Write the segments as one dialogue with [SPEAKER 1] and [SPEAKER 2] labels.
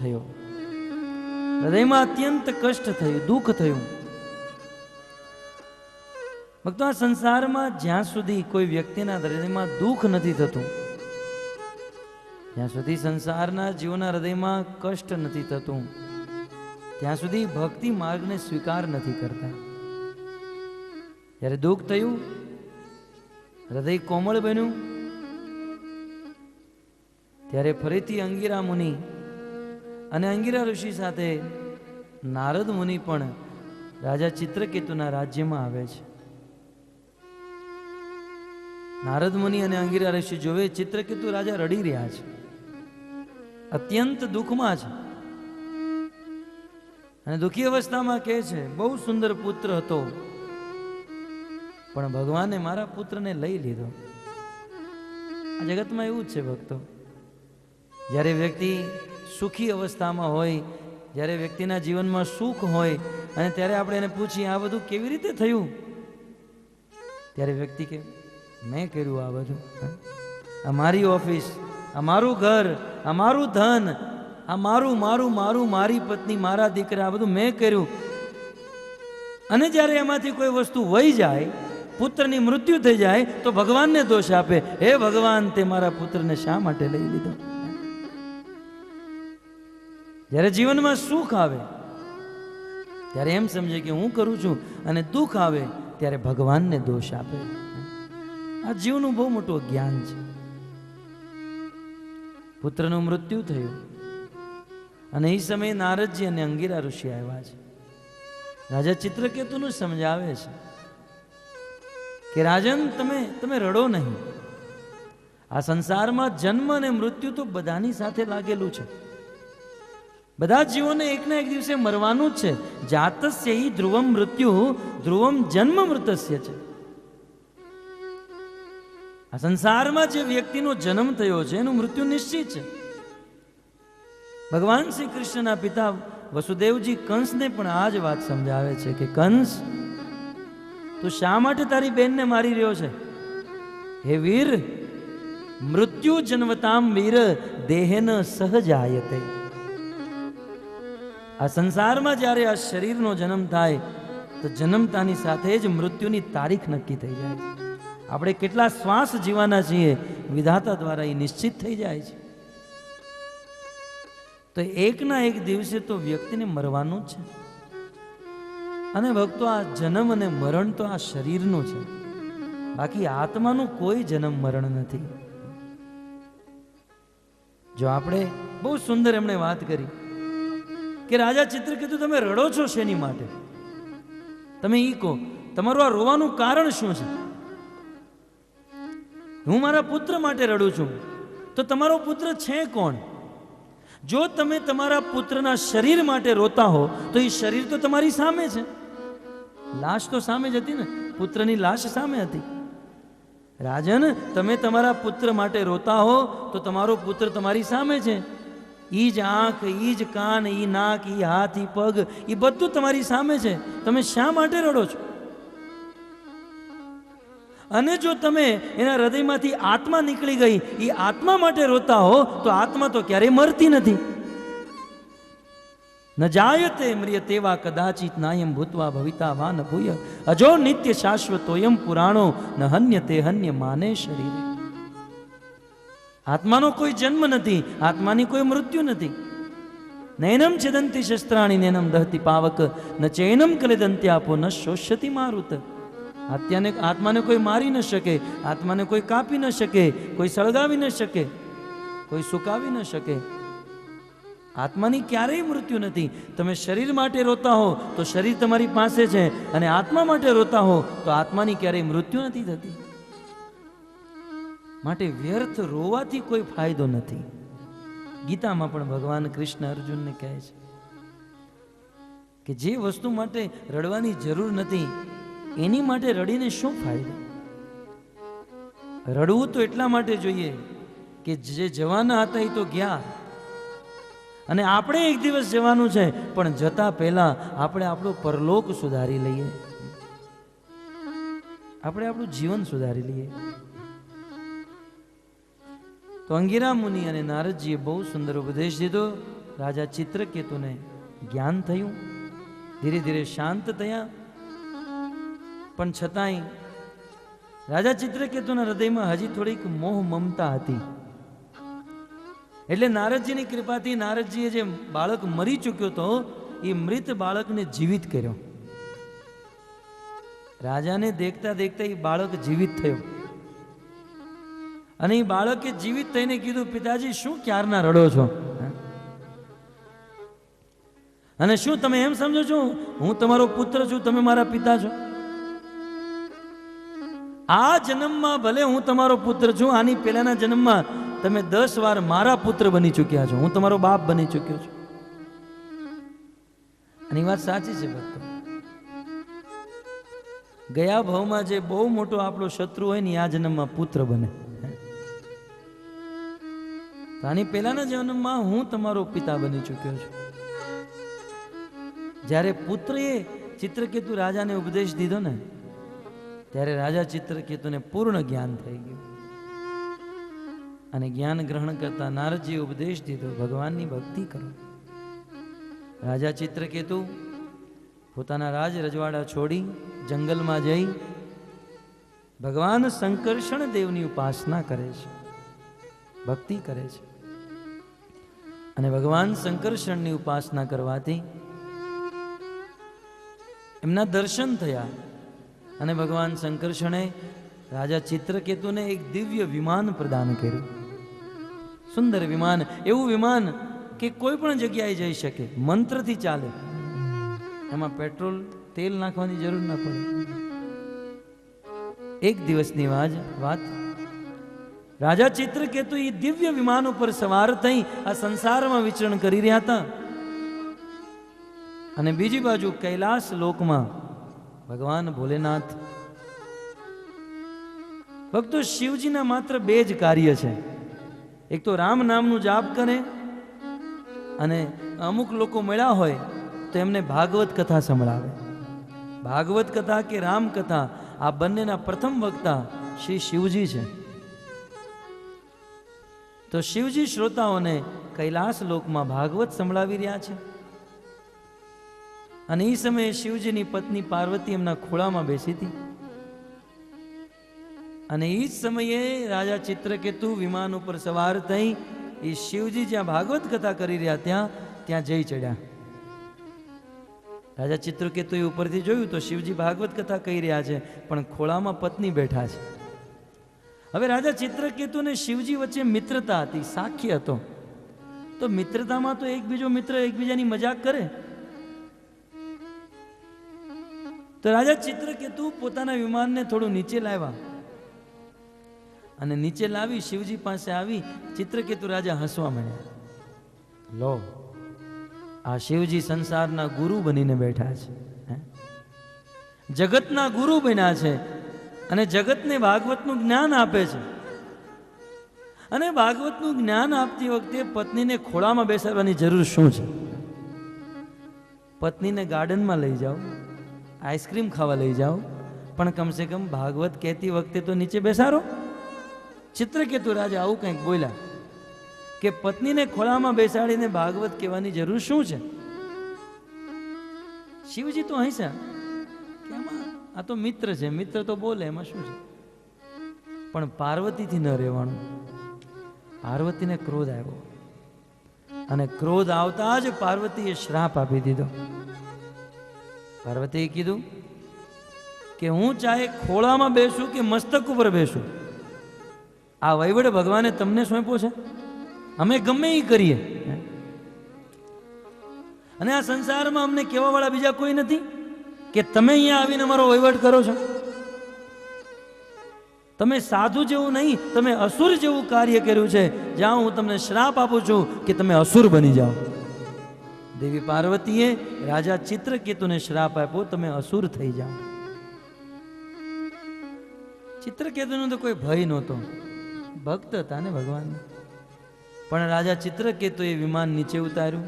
[SPEAKER 1] થયો, હૃદયમાં અત્યંત કષ્ટ થયું, દુઃખ થયું. ભક્તો, આ સંસારમાં જ્યાં સુધી કોઈ વ્યક્તિના હૃદયમાં દુઃખ નથી થતું, જ્યાં સુધી સંસારના જીવના હૃદયમાં કષ્ટ નથી થતું, ત્યાં સુધી ભક્તિ માર્ગને સ્વીકાર નથી કરતા. જ્યારે દુઃખ થયું, હૃદય કોમળ બન્યું, ત્યારે ફરીથી અંગિરા મુનિ અને અંગિરા ઋષિ સાથે નારદ મુનિ પણ રાજા ચિત્રકેતુના રાજ્યમાં આવે છે. નારદ મુનિ અને અંગિરા ઋષિ જોવે ચિત્રકેતુ રાજા રડી રહ્યા છે, અત્યંત દુઃખમાં છે, અને દુઃખી અવસ્થામાં કહે છે, બહુ સુંદર પુત્ર હતો, પણ ભગવાને મારા પુત્રને લઈ લીધો. આ જગતમાં એવું જ છે ભક્તો, જ્યારે વ્યક્તિ સુખી અવસ્થામાં હોય, જ્યારે વ્યક્તિના જીવનમાં સુખ હોય, અને ત્યારે આપણે એને પૂછીએ આ બધું કેવી રીતે થયું, ત્યારે વ્યક્તિ કે મેં કર્યું આ બધું, આ મારી ઓફિસ, આ મારું ઘર, આ મારું ધન, આ મારું મારું મારું મારી પત્ની, મારા દીકરા, આ બધું મેં કર્યું. અને જ્યારે એમાંથી કોઈ વસ્તુ વહી જાય, પુત્રની મૃત્યુ થઈ જાય, તો ભગવાનને દોષ આપે, હે ભગવાન તે મારા પુત્રને શા માટે લઈ લીધો. જ્યારે જીવનમાં સુખ આવે ત્યારે એમ સમજે કે હું કરું છું, અને દુઃખ આવે ત્યારે ભગવાનને દોષ આપે. આ જીવનું બહુ મોટું જ્ઞાન છે. પુત્રનું મૃત્યુ થયું, અને એ સમયે નારદજી અને અંગિરા ઋષિ આવ્યા છે. રાજા ચિત્રકેતુનું સમજાવે છે કે રાજન, તમે રડો નહીં. આ સંસારમાં જન્મ અને મૃત્યુ તો બધાની સાથે લાગેલું છે. બધા જીવોને એકના એક દિવસે મરવાનું જ છે. જાતસ્ય હિ ધ્રુવમ મૃત્યુ ધ્રુવમ જન્મ મૃતસ્ય છે. આ સંસારમાં જે વ્યક્તિનો જન્મ થયો છે એનું મૃત્યુ નિશ્ચિત છે. ભગવાન શ્રી કૃષ્ણના પિતા વસુદેવજી કંસને પણ આ જ વાત સમજાવે છે કે કંસ, તું શા માટે તારી બેનને મારી રહ્યો છે? હે વીર, મૃત્યુ જન્મતામ વીર દેહેન સહજાયતે. આ સંસારમાં જ્યારે આ શરીરનો જન્મ થાય તો જન્મતાની સાથે જ મૃત્યુની તારીખ નક્કી થઈ જાય છે. આપણે કેટલા શ્વાસ જીવાના છીએ વિધાતા દ્વારા એ નિશ્ચિત થઈ જાય છે. તો એકના એક દિવસે તો વ્યક્તિને મરવાનું જ છે. અને ભક્તો, આ જન્મ અને મરણ તો આ શરીરનું છે, બાકી આત્માનું કોઈ જન્મ મરણ નથી. જો આપણે બહુ સુંદર એમણે વાત કરી કે રાજા ચિત્રકેતુ, તમે રડો છો શેની માટે? તમે ઈ કહો, તમારું આ રોવાનું કારણ શું છે? હું મારા પુત્ર માટે રડું છું. તો તમારો પુત્ર છે કોણ? જો તમે તમારા પુત્રના શરીર માટે રોતા હો તો એ શરીર તો તમારી સામે છે, લાશ તો સામે જ હતી ને, પુત્રની લાશ સામે હતી. રાજન, તમે તમારા પુત્ર માટે રોતા હો તો તમારો પુત્ર તમારી સામે છે. ઈ જ આંખ, ઈ જ કાન, ઈ નાક, ઈ હાથ, ઈ પગ, એ બધું તમારી સામે છે. તમે શા માટે રડો છો? અને જો તમે એના હૃદયમાંથી આત્મા નીકળી ગઈ, એ આત્મા માટે રોતા હો તો આત્મા તો ક્યારેય મરતી નથી. ન જાયતે મ્રિયતે વા કદાચિત નાયમ ભૂત્વા ભવિતા વા ન ભૂય અજો નિત્ય શાશ્વતોયમ પુરાણો ન હન્યતે હન્ય માને શરીરે. આત્માનો કોઈ જન્મ નથી, આત્માની કોઈ મૃત્યુ નથી. નૈનમ છેદંતી શસ્ત્રાણી નૈનમ દહતી પાવક ન ચૈનમ કલેદંત્યાપો ન શોષ્યતિ મારુત. આત્માને કોઈ મારી ન શકે, આત્માને કોઈ કાપી ન શકે, કોઈ સળગાવી ન શકે, કોઈ સુકાવી ન શકે. આત્માની ક્યારેય મૃત્યુ નથી. તમે શરીર માટે રોતા હો તો શરીર તમારી પાસે છે, અને આત્મા માટે રોતા હો તો આત્માની ક્યારેય મૃત્યુ નથી થતી. માટે વ્યર્થ રોવાથી કોઈ ફાયદો નથી. ગીતામાં પણ ભગવાન કૃષ્ણ અર્જુનને કહે છે કે જે વસ્તુ માટે રડવાની જરૂર નથી એની માટે રડીને શું ફાયદો? રડવું તો એટલા માટે જોઈએ કે જે જવાના હતા એ તો ગયા, અને આપણે એક દિવસ જવાનું છે, પણ જતા પહેલા આપણે આપણો પરલોક સુધારી લઈએ, આપણે આપણું જીવન સુધારી લઈએ. તો અંગિરા મુનિ અને નારદજીએ બહુ સુંદર ઉપદેશ દીધો રાજા ચિત્રકેતુને જ્ઞાન થયું, ધીરે ધીરે શાંત થયા, પણ છતાંય રાજા ચિત્રકેતુના હૃદયમાં હજી થોડીક મોહ મમતા હતી. એટલે નારદજીની કૃપાથી નારદજીએ જે બાળક મરી ચૂક્યો હતો એ મૃત બાળકને જીવિત કર્યો. રાજાને દેખતા દેખતા એ બાળક જીવિત થયો અને એ બાળકે જીવિત થઈને કીધું, પિતાજી શું ક્યારના રડો છો? અને શું તમે એમ સમજો છો હું તમારો પુત્ર છું, તમે મારા પિતા છો? આ જન્મમાં ભલે હું તમારો પુત્ર છું, આની પહેલાના જન્મમાં તમે 10 વાર મારા પુત્ર બની ચૂક્યા છો, હું તમારો બાપ બની ચૂક્યો છું. અને એ વાત સાચી છે ભક્તો. ગયા ભાવમાં જે બહુ મોટો આપણો શત્રુ હોય ને આ જન્મમાં પુત્ર બને. આની પહેલાના જન્મમાં હું તમારો પિતા બની ચૂક્યો છું. જ્યારે પુત્રએ ચિત્રકેતુ રાજાને ઉપદેશ દીધો ને ત્યારે રાજા ચિત્રકેતુને પૂર્ણ જ્ઞાન થઈ ગયું અને જ્ઞાન ગ્રહણ કરતા નારદજીએ ઉપદેશ દીધો, ભગવાનની ભક્તિ કરો. રાજા ચિત્રકેતુ પોતાના રાજ રજવાડા છોડી જંગલમાં જઈ ભગવાન શંકર્ષણ દેવની ઉપાસના કરે છે, ભક્તિ કરે છે. અને ભગવાન શંકર્ષણની ઉપાસના કરવાથી એમના દર્શન થયા અને ભગવાન શંકર્ષણે રાજા ચિત્રકેતુને એક દિવ્ય વિમાન પ્રદાન કર્યું. સુંદર વિમાન, એવું વિમાન કે કોઈ પણ જગ્યાએ જઈ શકે, મંત્રથી ચાલે, એમાં પેટ્રોલ તેલ નાખવાની જરૂર ના પડે. એક દિવસની વાત, રાજા ચિત્રકેતુ એ દિવ્ય વિમાન ઉપર સવાર થઈ આ સંસારમાં વિચરણ કરી રહ્યા હતા અને બીજી બાજુ કૈલાસ લોકમાં ભગવાન ભોલેનાથ. ભક્તો, શિવજીના માત્ર 2 જ કાર્ય છે. એક તો રામ નામનું જાપ કરે અને અમુક લોકો મળ્યા હોય તો એમને ભાગવત કથા સંભળાવે. ભાગવત કથા કે રામ કથા, આ બંનેના પ્રથમ વક્તા શ્રી શિવજી છે. તો શિવજી શ્રોતાઓને કૈલાસ લોકમાં ભાગવત સંભળાવી રહ્યા છે. અને એ સમયે શિવજીની પત્ની પાર્વતી એમના ખોળામાં બેસી હતી અને એ જ સમયે રાજા ચિત્રકેતુ વિમાન ઉપર સવાર થઈ એ શિવજી જ્યાં ભાગવત કથા કરી રહ્યા ત્યાં જઈ ચડ્યા. રાજા ચિત્રકેતુએ ઉપરથી જોયું તો શિવજી ભાગવત કથા કહી રહ્યા છે પણ ખોળામાં પત્ની બેઠા છે. હવે રાજા ચિત્રકેતુ અને શિવજી વચ્ચે મિત્રતા હતી, સાખ્ય હતો. તો મિત્રતામાં તો એક બીજો મિત્ર એકબીજાની મજાક કરે. તો રાજા ચિત્રકેતુ પોતાના વિમાનને થોડું નીચે લાવ્યા અને નીચે લાવી શિવજી પાસે આવી ચિત્રકેતુ રાજા હસવા માંડ્યા. લો, આ શિવજી સંસારના ગુરુ બનીને બેઠા છે, જગતના ગુરુ બન્યા છે અને જગતને ભાગવતનું જ્ઞાન આપે છે. અને ભાગવતનું જ્ઞાન આપતી વખતે પત્નીને ખોળામાં બેસાડવાની જરૂર શું છે? પત્નીને ગાર્ડનમાં લઈ જાઓ, આઈસ્ક્રીમ ખાવા લઈ જાઓ, પણ કમસે કમ ભાગવત કહેતી વખતે તો નીચે બેસાડો. ચિત્રકેતુ રાજા આવું કંઈક બોલ્યા કે પત્નીને ખોળામાં બેસાડીને ભાગવત કહેવાની જરૂર શું છે? શિવજી તો હસ્યા કે આ તો મિત્ર છે, મિત્ર તો બોલે, એમાં શું છે? પણ પાર્વતીથી ન રહેવાનું. પાર્વતીને ક્રોધ આવ્યો અને ક્રોધ આવતા જ પાર્વતીએ શ્રાપ આપી દીધો. પાર્વતીએ કીધું કે હું ચાહે ખોળામાં બેસું કે મસ્તક ઉપર બેસું, આ વહીવટ ભગવાને તમને સોંપ્યો છે, અમે ગમે એ કરીએ. અને આ સંસારમાં અમને કહેવા વાળા બીજા કોઈ નથી કે તમે અહીંયા આવીને મારો વહીવટ કરો છો. તમે સાધુ જેવું નહીં, તમે અસુર જેવું કાર્ય કર્યું છે, જ્યાં હું તમને શ્રાપ આપું છું કે તમે અસુર બની જાઓ. દેવી પાર્વતીએ રાજા ચિત્રકેતુને શ્રાપ આપ્યો, તમે અસુર થઈ જાઓ. ચિત્રકેતુનો તો કોઈ ભય નહોતો, ભક્ત હતા ને ભગવાન. પણ રાજા ચિત્રકેતુએ વિમાન નીચે ઉતાર્યું,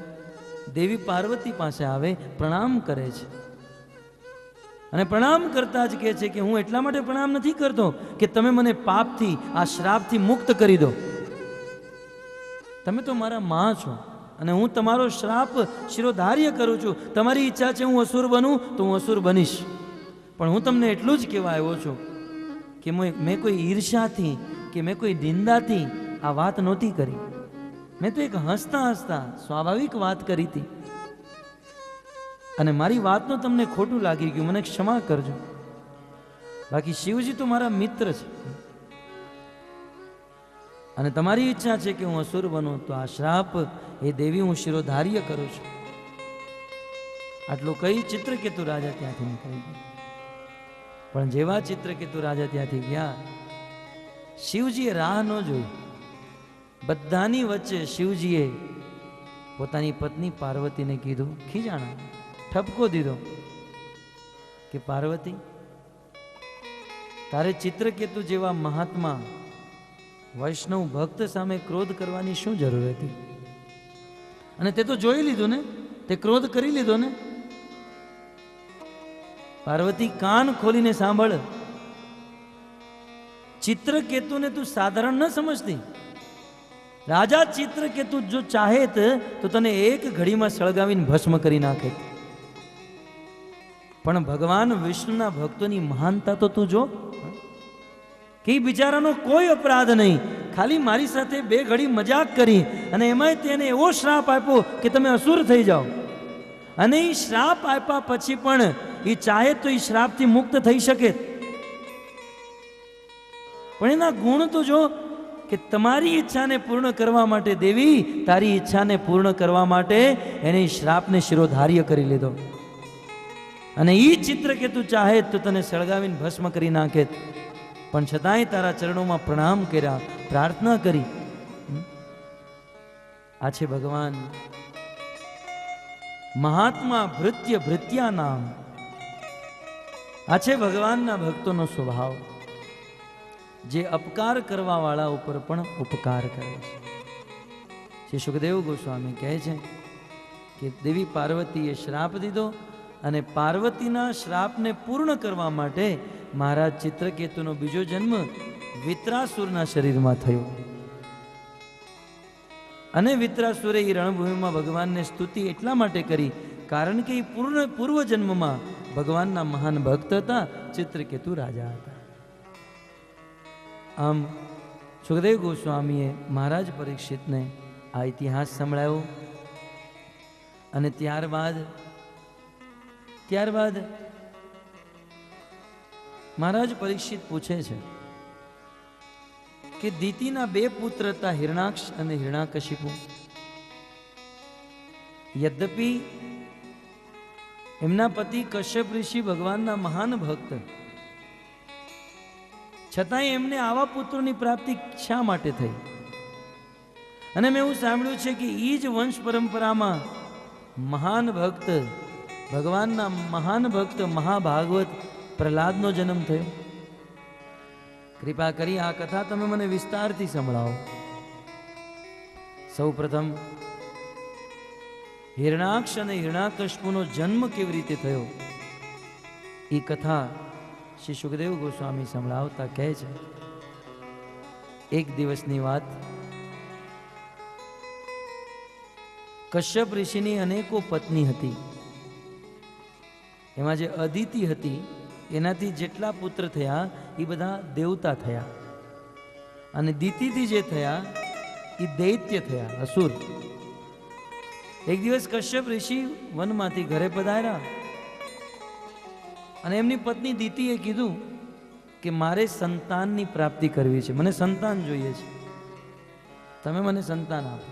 [SPEAKER 1] દેવી પાર્વતી પાસે આવે, પ્રણામ કરે છે અને પ્રણામ કરતા જ કહે છે કે હું એટલા માટે પ્રણામ નથી કરતો કે તમે મને પાપથી, આ શ્રાપથી મુક્ત કરી દો. તમે તો મારા માં છો, અને હું તમારો શ્રાપ શિરોધાર્ય કરું છું. તમારી ઈચ્છા છે હું અસુર બનું તો હું અસુર બનીશ, પણ હું તમને એટલું જ કહેવા આવ્યો છું કે મેં કોઈ ઈર્ષાથી કે મેં કોઈ નિંદાથી આ વાત નહોતી કરી. મેં તો એક હસતા હસતા સ્વાભાવિક વાત કરી હતી, અને મારી વાતનું તમને ખોટું લાગી ગયું, મને ક્ષમા કરજો. બાકી શિવજી તો મારા મિત્ર છે, અને તમારી ઈચ્છા છે કે હું અસુર બનું, તો આ શ્રાપ એ દેવી હું શિરોધાર્ય કરું છું. આટલું કઈ ચિત્રકેતુ રાજા ત્યાંથી નીકળી ગયા. પણ જેવા ચિત્રકેતુ રાજા ત્યાંથી ગયા, શિવજીએ રાહ ન જોઈ. બધાની વચ્ચે શિવજીએ પોતાની પત્ની પાર્વતીને કીધું, ખીજાણા ઠપકો દીધો કે પાર્વતી, તારે ચિત્રકેતુ જેવા મહાત્મા વૈષ્ણવ ભક્ત સામે ક્રોધ કરવાની શું જરૂર હતી? અને તે તો જોઈ લીધું ને, તે ક્રોધ કરી લીધો ને. પાર્વતી કાન ખોલીને સાંભળ, ચિત્રકેતુને તું સાધારણ ન સમજતી. રાજા ચિત્રકેતુ જો ચાહે તો તને એક ઘડીમાં સળગાવીને ભસ્મ કરી નાખે, પણ ભગવાન વિષ્ણુના ભક્તોની મહાનતા તો તું જો કે બિચારાનો કોઈ અપરાધ નહીં, ખાલી મારી સાથે બે ઘડી મજાક કરી અને એમાંય તેને એવો શ્રાપ આપ્યો કે તમે અસુર થઈ જાઓ. અને એ શ્રાપ આપ્યા પછી પણ એ ચાહે તો એ શ્રાપથી મુક્ત થઈ શકે, પણ એના ગુણ તો જો કે તમારી ઈચ્છાને પૂર્ણ કરવા માટે દેવી, તારી ઈચ્છાને પૂર્ણ કરવા માટે એને શ્રાપને શિરોધાર્ય કરી લીધો. અને એ ચિત્રકેતુ ચાહે તો તને સળગાવીને ભસ્મ કરી નાખે, પણ છતાંય તારા ચરણોમાં પ્રણામ કર્યા, પ્રાર્થના કરી. આ છે ભગવાન મહાત્મા ભૃત્ય ભૃત્યા નામ. આ છે ભગવાનના ભક્તોનો સ્વભાવ, જે અપકાર કરવા વાળા ઉપર પણ ઉપકાર કરે છે. શ્રી સુખદેવ ગોસ્વામી કહે છે કે દેવી પાર્વતીએ શ્રાપ દીધો, અને પાર્વતીના શ્રાપને પૂર્ણ કરવા માટે મહારાજ ચિત્રકેતુનો બીજો જન્મ વિત્રાસુરના શરીરમાં થયો. અને વિત્રાસુરે એ રણભૂમિમાં ભગવાનને સ્તુતિ એટલા માટે કરી કારણ કે એ પૂર્વ જન્મમાં ભગવાનના મહાન ભક્ત હતા, ચિત્રકેતુ રાજા હતા. આમ સુખદેવ ગોસ્વામીએ મહારાજ પરીક્ષિતને આ ઇતિહાસ સંભળાયો. અને ત્યારબાદ મહારાજ પરીક્ષિત પૂછે છે કે દિતિના બે પુત્ર હતા, હિરણાક્ષ અને હિરણાકશિપુ. યદ્યપિ એમના પતિ કશ્યપ ઋષિ ભગવાનના મહાન ભક્ત, છતાંય એમને આવા પુત્રોની પ્રાપ્તિ શા માટે થઈ? અને મેં એવું સાંભળ્યું છે કે એ જ વંશ પરંપરામાં મહાન ભક્ત, ભગવાનના મહાન ભક્ત મહાભાગવત પ્રહલાદનો જન્મ થયો. કૃપા કરી આ કથા તમે મને વિસ્તારથી સંભળાવો. સૌ પ્રથમ હિરણાક્ષ અને હિરણાકશિપુનો જન્મ કેવી રીતે થયો એ કથા શ્રી સુખદેવ ગોસ્વામી સંભળાવતા કહે છે. એક દિવસની વાત, કશ્યપ ઋષિની અનેકો પત્ની હતી. એમાં જે અદિતિ હતી એનાથી જેટલા પુત્ર થયા એ બધા દેવતા થયા, અને દિતિથી જે થયા એ દૈત્ય થયા, અસુર. એક દિવસ કશ્યપ ઋષિ વનમાંથી ઘરે પધાર્યા, અને એમની પત્ની દિતિએ કીધું કે મારે સંતાનની પ્રાપ્તિ કરવી છે, મને સંતાન જોઈએ છે, તમે મને સંતાન આપો.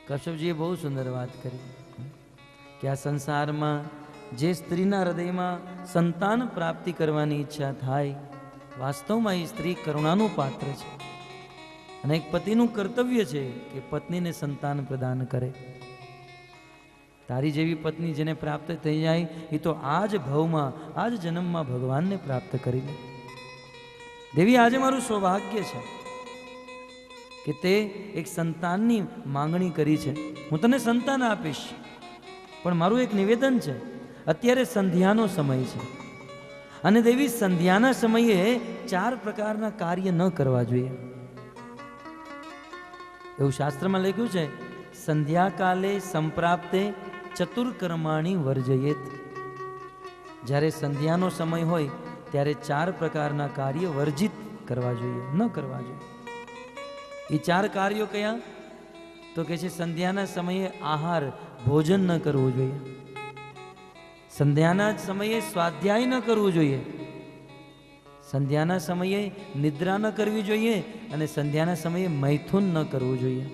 [SPEAKER 1] કશ્યપજીએ બહુ સુંદર વાત કરી કે આ સંસારમાં જે સ્ત્રીના હૃદયમાં સંતાન પ્રાપ્તિ કરવાની ઈચ્છા થાય, વાસ્તવમાં એ સ્ત્રી કરુણાનું પાત્ર છે, અને એક પતિનું કર્તવ્ય છે કે પત્નીને સંતાન પ્રદાન કરે. તારી જેવી પત્ની જેને પ્રાપ્ત થઈ જાય એ તો આ જ ભવમાં, આ જ જન્મમાં ભગવાનને પ્રાપ્ત કરી લે. દેવી, આજે મારું સૌભાગ્ય છે કે તે એક સંતાનની માંગણી કરી છે, હું તને સંતાન આપીશ, પણ મારું એક નિવેદન છે, અત્યારે સંધ્યાનો સમય છે, અને દેવી સંધ્યાના સમયે 4 પ્રકારના કાર્ય ન કરવા જોઈએ. એવું શાસ્ત્રમાં લખ્યું છે, સંધ્યાકાલે સંપ્રાપ્તે ચતુર્કર્માણી વર્જયેત. જ્યારે સંધ્યાનો સમય હોય ત્યારે 4 પ્રકારના કાર્ય વર્જિત કરવા જોઈએ, ન કરવા જોઈએ. એ 4 કાર્યો કયા? તો કે છે સંધ્યાના સમયે આહાર ભોજન ન કરવું જોઈએ, સંધ્યાના સમયે સ્વાધ્યાય ન કરવું જોઈએ, સંધ્યાના સમયે નિદ્રા ન કરવી જોઈએ અને સંધ્યાના સમયે મૈથુન ન કરવું જોઈએ.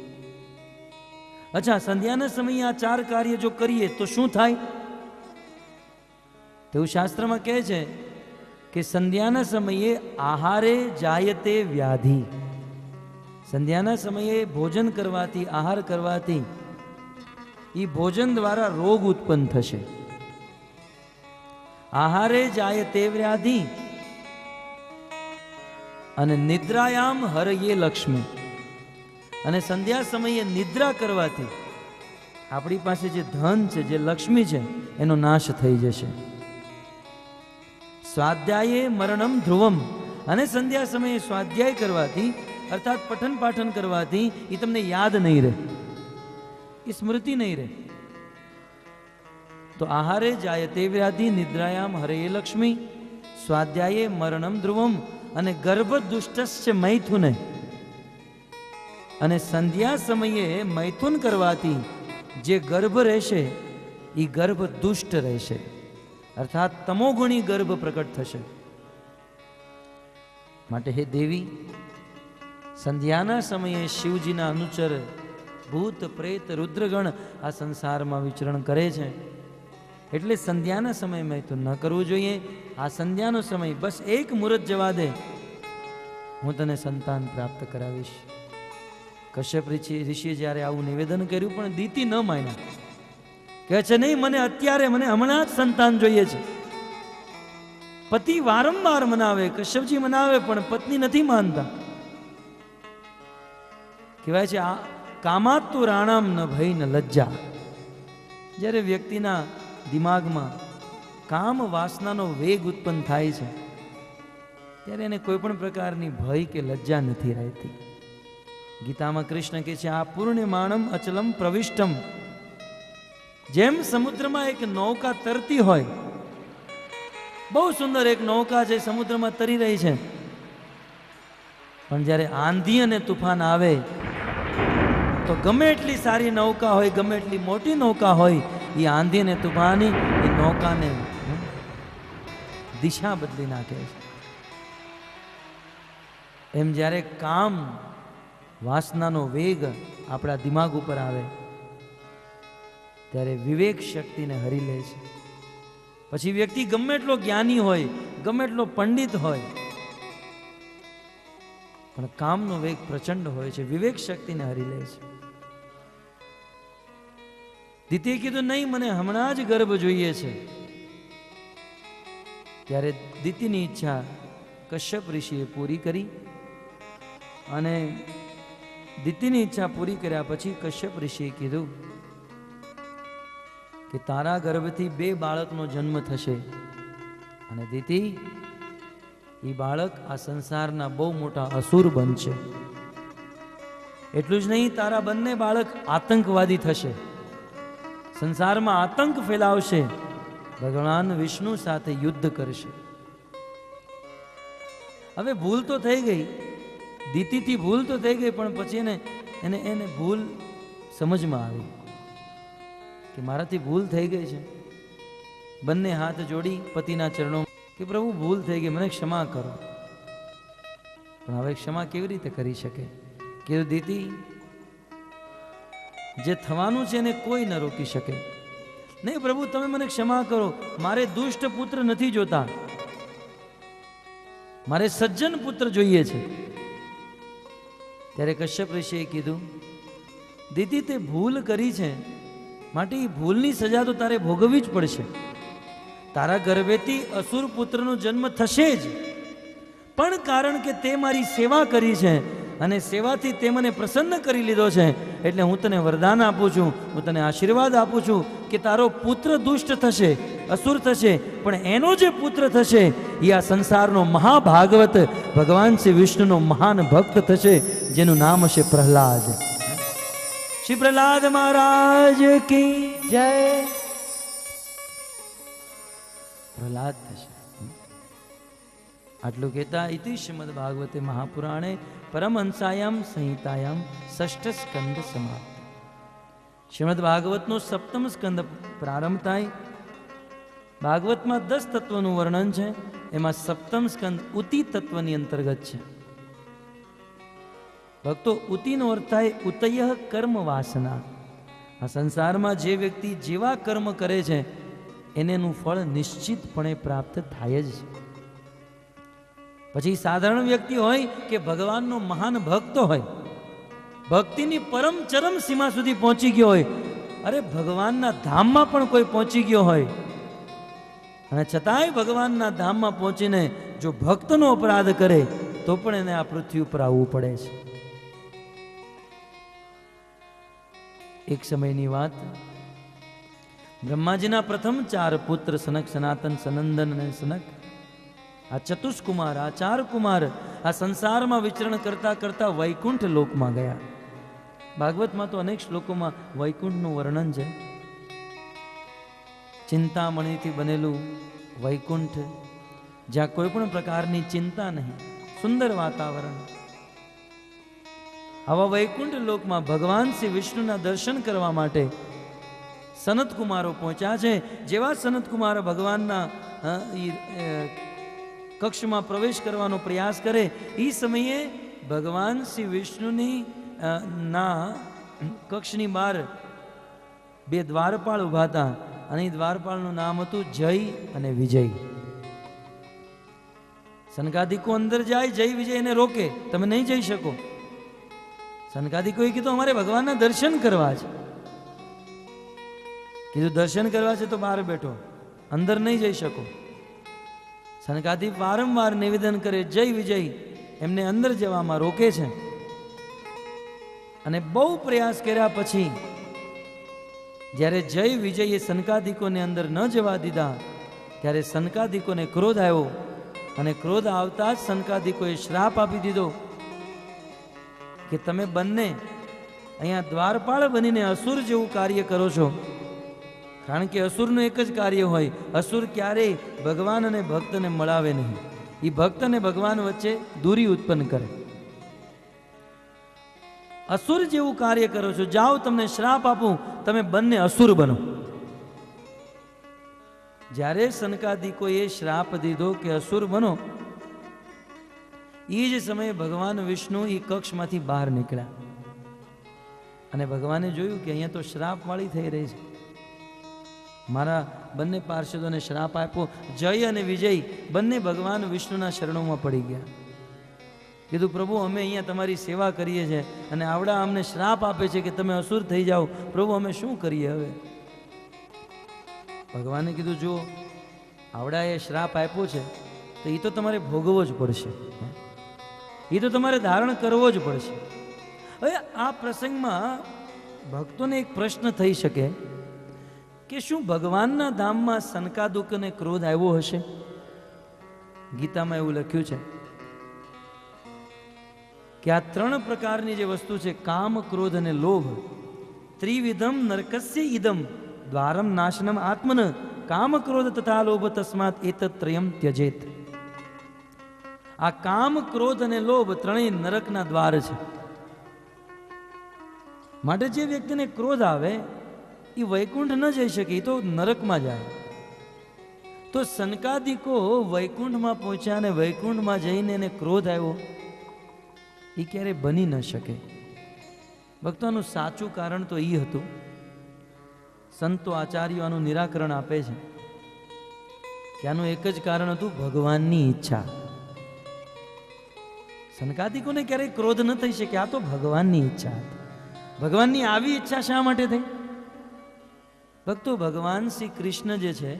[SPEAKER 1] અચ્છા, સંધ્યાના સમયે આ 4 કાર્ય જો કરીએ તો શું થાય? તેવું શાસ્ત્રમાં કહે છે કે સંધ્યાના સમયે આહારે જાયતે વ્યાધિ. સંધ્યાના સમયે ભોજન કરવાથી, આહાર કરવાથી એ ભોજન દ્વારા રોગ ઉત્પન્ન થશે. આહારે જાયતે વ્યાધિ અને નિદ્રાયામ હરયે લક્ષ્મી. અને સંધ્યા સમયે નિદ્રા કરવાથી આપણી પાસે જે ધન છે, જે લક્ષ્મી છે, એનો નાશ થઈ જશે. સ્વાધ્યાયે મરણમ ધ્રુવમ. અને સંધ્યા સમયે સ્વાધ્યાય કરવાથી અર્થાત પઠન પાઠન કરવાથી એ તમને યાદ નહીં રહે, એ સ્મૃતિ નહીં રહે. તો આહારે જાયતે વ્યાધિ, નિદ્રાયામ હરયે લક્ષ્મી, સ્વાધ્યાયે મરણમ ધ્રુવમ અને ગર્ભ દુષ્ટસ્ય મૈથુને. અને સંધ્યા સમયે મૈથુન કરવાથી જે ગર્ભ રહેશે એ ગર્ભ દુષ્ટ રહેશે, અર્થાત તમોગુણી ગર્ભ પ્રકટ થશે. માટે હે દેવી, સંધ્યાના સમયે શિવજીના અનુચર ભૂત પ્રેત રુદ્રગણ આ સંસારમાં વિચરણ કરે છે. એટલે સંધ્યાના સમયે મૈથુન ન કરવું જોઈએ. આ સંધ્યાનો સમય બસ એક મુહૂર્ત જવા દે, હું તને સંતાન પ્રાપ્ત કરાવીશ. કશ્યપ ઋષિએ જ્યારે આવું નિવેદન કર્યું પણ દીતી ન માન્યા. કહે છે નહીં, મને અત્યારે, મને હમણાં જ સંતાન જોઈએ છે. પતિ વારંવાર મનાવે, કશ્યપજી મનાવે, પણ પત્ની નથી માનતા. કહેવાય છે આ કામાત તો રાણામ ન ભય ન લજ્જા. જ્યારે વ્યક્તિના દિમાગમાં કામ વાસનાનો વેગ ઉત્પન્ન થાય છે ત્યારે એને કોઈ પણ પ્રકારની ભય કે લજ્જા નથી રહેતી. ગીતામાં કૃષ્ણ કહે છે આ પૂર્ણિમાણમ અચલમ પ્રવિષ્ટમ. જેમ સમુદ્રમાં એક નૌકા તરતી હોય, બહુ સુંદર એક નૌકા છે, સમુદ્રમાં તરી રહી છે, પણ જ્યારે આંધી અને તુફાન આવે તો ગમે એટલી સારી નૌકા હોય, ગમે એટલી મોટી નૌકા હોય, એ આંધી અને તુફાની એ નૌકાને દિશા બદલી નાખે છે. એમ જ્યારે કામ વાસનાનો વેગ આપણા દિમાગ ઉપર આવે ત્યારે વિવેક શક્તિને હરી લે છે. પછી વ્યક્તિ ગમે એટલો જ્ઞાની હોય, ગમે એટલો પંડિત હોય, પણ કામનો વેગ પ્રચંડ હોય છે, વિવેક શક્તિને હરી લે છે. દીતીએ કીધું નહીં, મને હમણાં જ ગર્ભ જોઈએ છે. ત્યારે દીતીની ઈચ્છા કશ્યપ ઋષિએ પૂરી કરી અને દીતીની ઈચ્છા પૂરી કર્યા પછી કશ્યપ ઋષિએ કીધું કે તારા ગર્ભથી 2 બાળકનો જન્મ થશે અને દીતી, એ બાળક આ સંસારના બહુ મોટા અસુર બનશે. એટલું જ નહીં, તારા બંને બાળક આતંકવાદી થશે, સંસારમાં આતંક ફેલાવશે, ભગવાન વિષ્ણુ સાથે યુદ્ધ કરશે. હવે ભૂલ તો થઈ ગઈ, દીતીથી ભૂલ તો થઈ ગઈ, પણ પછી એને ભૂલ સમજમાં આવી કે મારાથી ભૂલ થઈ ગઈ છે. બંને હાથ જોડી પતિના ચરણો કે પ્રભુ ભૂલ થઈ ગઈ, મને ક્ષમા કરો. પણ હવે ક્ષમા કેવી રીતે કરી શકે? કે દીતી, જે થવાનું છે એને કોઈ ન રોકી શકે. નહીં પ્રભુ, તમે મને ક્ષમા કરો, મારે દુષ્ટ પુત્ર નથી જોતા, મારે સજ્જન પુત્ર જોઈએ છે. ત્યારે કશ્યપ ઋષિએ કીધું, દીદી તે ભૂલ કરી છે, માટે એ ભૂલની સજા તો તારે ભોગવવી જ પડશે. તારા ગર્ભેથી અસુર પુત્રનો જન્મ થશે જ, પણ કારણ કે તે મારી સેવા કરી છે અને સેવાથી તે મને પ્રસન્ન કરી લીધો છે, એટલે હું તને વરદાન આપું છું, હું તને આશીર્વાદ આપું છું કે તારો પુત્ર દુષ્ટ થશે, અસુર થશે, પણ એનો જે પુત્ર થશે એ આ સંસારનો મહાભાગવત ભગવાન શ્રી વિષ્ણુનો મહાન ભક્ત થશે, જેનું નામ હશે પ્રહલાદ. શ્રી પ્રહલાદ મહારાજ કી જય. પ્રહલાદ થશે. આટલું કહેતા ઇતિ શ્રીમદ ભાગવતે મહાપુરાણે પરમહંસાયામ સંહિતાયામ ષષ્ઠ સ્કંદ સમાપ્ત. શ્રીમદ ભાગવતનો સપ્તમ સ્કંદ પ્રારંભ થાય. ભાગવતમાં 10 તત્વનું વર્ણન છે, એમાં સપ્તમ સ્કંદ ઉતિ તત્વની અંતર્ગત છે. ભક્તો, ઉતિનો અર્થ થાય ઉતય કર્મ વાસના. આ સંસારમાં જે વ્યક્તિ જેવા કર્મ કરે છે એને એનું ફળ નિશ્ચિતપણે પ્રાપ્ત થાય જ છે. પછી સાધારણ વ્યક્તિ હોય કે ભગવાનનો મહાન ભક્ત હોય, ભક્તિની પરમ ચરમ સીમા સુધી પહોંચી ગયો હોય, અરે ભગવાનના ધામમાં પણ કોઈ પહોંચી ગયો હોય અને છતાંય ભગવાનના ધામમાં પહોંચીને જો ભક્તનો અપરાધ કરે તો પણ એને આ પૃથ્વી ઉપર આવવું પડે છે. એક સમયની વાત, બ્રહ્માજીના પ્રથમ 4 પુત્ર સનક, સનાતન, સનંદન અને સનક, આ ચતુષ્કુમાર, આ 4 કુમાર આ સંસારમાં વિચરણ કરતા કરતા વૈકુંઠ લોકમાં ગયા. ભાગવતમાં તો અનેક શ્લોકોમાં વૈકુંઠનું વર્ણન છે. ચિંતામણીથી બનેલું વૈકુંઠ, જ્યાં કોઈ પણ પ્રકારની ચિંતા નહીં, સુંદર વાતાવરણ. આવા વૈકુંઠ લોકમાં ભગવાન શ્રી વિષ્ણુના દર્શન કરવા માટે સનત કુમારો પહોંચ્યા છે. જેવા સનત કુમાર ભગવાનના કક્ષમાં પ્રવેશ કરવાનો પ્રયાસ કરે, એ સમયે ભગવાન શ્રી વિષ્ણુની ના કક્ષની બહાર 2 દ્વારપાળ ઉભા હતા અને એ દ્વારપાળનું નામ હતું જય અને વિજય. સનકાદિકો અંદર જાય, જય વિજય એને રોકે, તમે નહીં જઈ શકો. સનકાદિકોએ કીધું અમારે ભગવાનના દર્શન કરવા છે. કીધું દર્શન કરવા છે તો બહાર બેઠો, અંદર નહીં જઈ શકો. સનકાદિક વારંવાર નિવેદન કરે, જય વિજય એમને અંદર જવામાં રોકે છે. અને બહુ પ્રયાસ કર્યા પછી જ્યારે જય વિજયે સનકાદિકોને અંદર ન જવા દીધા, ત્યારે સનકાદિકોને ક્રોધ આવ્યો અને ક્રોધ આવતા જ સનકાદિકોએ શ્રાપ આપી દીધો કે તમે બંને અહીંયા દ્વારપાળ બનીને અસુર જેવું કાર્ય કરો છો. કારણ કે અસુરનું એક જ કાર્ય હોય, અસુર ક્યારેય ભગવાન અને ભક્તને મળાવે નહીં, એ ભક્ત અને ભગવાન વચ્ચે દૂરી ઉત્પન્ન કરે. અસુર જેવું કાર્ય કરો છો, જાઓ તમને શ્રાપ આપું, તમે બંને અસુર બનો. જ્યારે સનકાદિકોએ શ્રાપ દીધો કે અસુર બનો, એ જ સમયે ભગવાન વિષ્ણુ એ કક્ષમાંથી બહાર નીકળ્યા અને ભગવાને જોયું કે અહીંયા તો શ્રાપ વાળી થઈ રહી છે. મારા બંને પાર્ષદોને શ્રાપ આપ્યો. જય અને વિજય બંને ભગવાન વિષ્ણુના શરણોમાં પડી ગયા. કીધું પ્રભુ અમે અહીંયા તમારી સેવા કરીએ છીએ અને આવડા અમને શ્રાપ આપે છે કે તમે અસુર થઈ જાઓ, પ્રભુ અમે શું કરીએ હવે? ભગવાને કીધું જો આવડા એ શ્રાપ આપ્યો છે તો એ તો તમારે ભોગવવો જ પડશે, એ તો તમારે ધારણ કરવો જ પડશે. હવે આ પ્રસંગમાં ભક્તોને એક પ્રશ્ન થઈ શકે કે શું ભગવાનના ધામમાં સનકાદિકોને ક્રોધ આવ્યો હશે? ગીતામાં એવું લખ્યું છે કે આ 3 પ્રકારની જે વસ્તુ છે, કામ, ક્રોધ અને લોભ, ત્રિવિધમ નરકસ્ય ઇદમ દ્વારમ નાશનમ આત્મન કામ, ક્રોધ તથા લોભ તસ્માત એતત ત્રયમ ત્યજેત. આ કામ, ક્રોધ અને લોભ 3 નરકના દ્વાર છે. માટે જે વ્યક્તિને ક્રોધ આવે એ વૈકુંઠ ન જઈ શકે, એ તો નરકમાં જાય. તો સનકાદિકો વૈકુંઠમાં પહોંચ્યા અને વૈકુંઠમાં જઈને એને ક્રોધ આવ્યો, એ ક્યારે બની ન શકે. ભક્તોનું સાચું કારણ તો એ હતું, સંતો આચાર્યો આનું નિરાકરણ આપે છે કે આનું એક જ કારણ હતું, ભગવાનની ઈચ્છા. સનકાદિકોને ક્યારેય ક્રોધ ન થઈ શકે, આ તો ભગવાનની ઈચ્છા હતી. ભગવાનની આવી ઈચ્છા શા માટે થઈ? ભક્તો, ભગવાન શ્રી કૃષ્ણ જે છે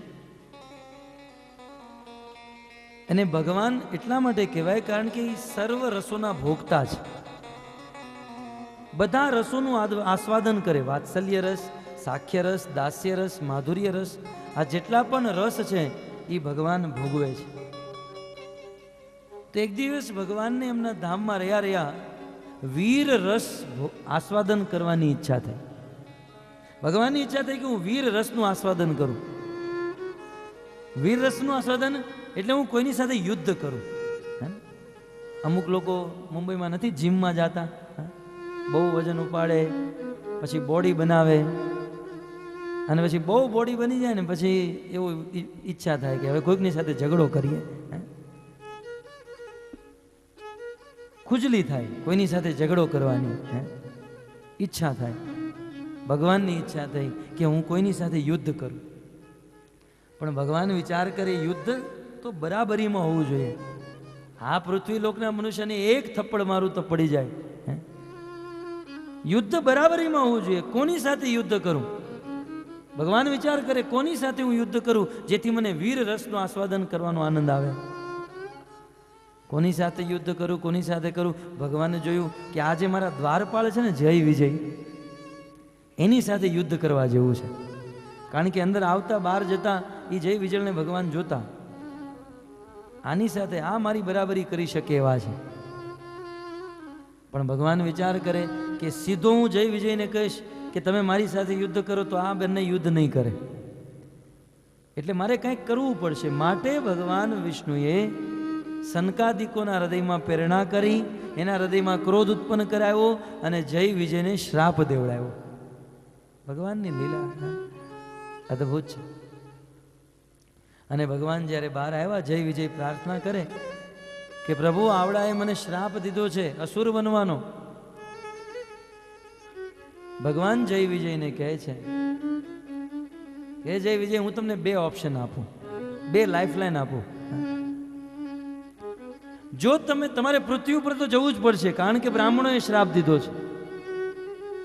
[SPEAKER 1] એને ભગવાન એટલા માટે કહેવાય કારણ કે એ સર્વ રસોના ભોગતા છે. બધા રસોનું આસ્વાદન કરે. વાત્સલ્ય રસ, સાખ્ય રસ, દાસ્ય રસ, માધુર્ય રસ, આ જેટલા પણ રસ છે એ ભગવાન ભોગવે છે. તો એક દિવસ ભગવાનને એમના ધામમાં રહ્યા વીર રસ આસ્વાદન કરવાની ઈચ્છા થઈ. ભગવાનની ઈચ્છા થઈ કે હું વીર રસનું આસ્વાદન કરું. વીર રસનું આસ્વાદન એટલે હું કોઈની સાથે યુદ્ધ કરું. અમુક લોકો મુંબઈમાં નથી જીમમાં જતા, બહુ વજન ઉપાડે, પછી બોડી બનાવે, અને પછી બહુ બોડી બની જાય ને પછી એવું ઈચ્છા થાય કે હવે કોઈકની સાથે ઝઘડો કરીએ, ખુજલી થાય, કોઈની સાથે ઝઘડો કરવાની ઈચ્છા થાય. ભગવાનની ઈચ્છા થઈ કે હું કોઈની સાથે યુદ્ધ કરું. પણ ભગવાન વિચાર કરે યુદ્ધ તો બરાબરીમાં હોવું જોઈએ. આ પૃથ્વી લોકના મનુષ્યને એક થપ્પડ મારું તો પડી જાય. યુદ્ધ બરાબરીમાં હોવું જોઈએ. કોની સાથે યુદ્ધ કરું? ભગવાન વિચાર કરે કોની સાથે હું યુદ્ધ કરું જેથી મને વીર રસનું આસ્વાદન કરવાનો આનંદ આવે. કોની સાથે યુદ્ધ કરું, કોની સાથે કરું? ભગવાને જોયું કે આજે મારા દ્વારપાળ છે ને જય વિજય, એની સાથે યુદ્ધ કરવા જેવું છે. કારણ કે અંદર આવતા બહાર જતા એ જય વિજયને ભગવાન જોતા, આની સાથે આ મારી બરાબરી કરી શકે એવા છે. પણ ભગવાન વિચાર કરે કે સીધો હું જય વિજયને કહીશ કે તમે મારી સાથે યુદ્ધ કરો તો આ બંને યુદ્ધ નહીં કરે, એટલે મારે કંઈક કરવું પડશે. માટે ભગવાન વિષ્ણુએ સનકાદિકોના હૃદયમાં પ્રેરણા કરી, એના હૃદયમાં ક્રોધ ઉત્પન્ન કરાવ્યો અને જય વિજયને શ્રાપ દેવડાવ્યો. ભગવાનની લીલા અદ્ભુત છે. અને ભગવાન જ્યારે બહાર આવ્યા, જય વિજય પ્રાર્થના કરે કે પ્રભુ આવડાએ મને શ્રાપ દીધો છે અસુર બનવાનો. ભગવાન જય વિજયને કહે છે કે જય વિજય હું તમને બે ઓપ્શન આપું, બે લાઈફલાઈન આપું. જો તમારે પૃથ્વી ઉપર તો જવું જ પડશે, કારણ કે બ્રાહ્મણોએ શ્રાપ દીધો છે.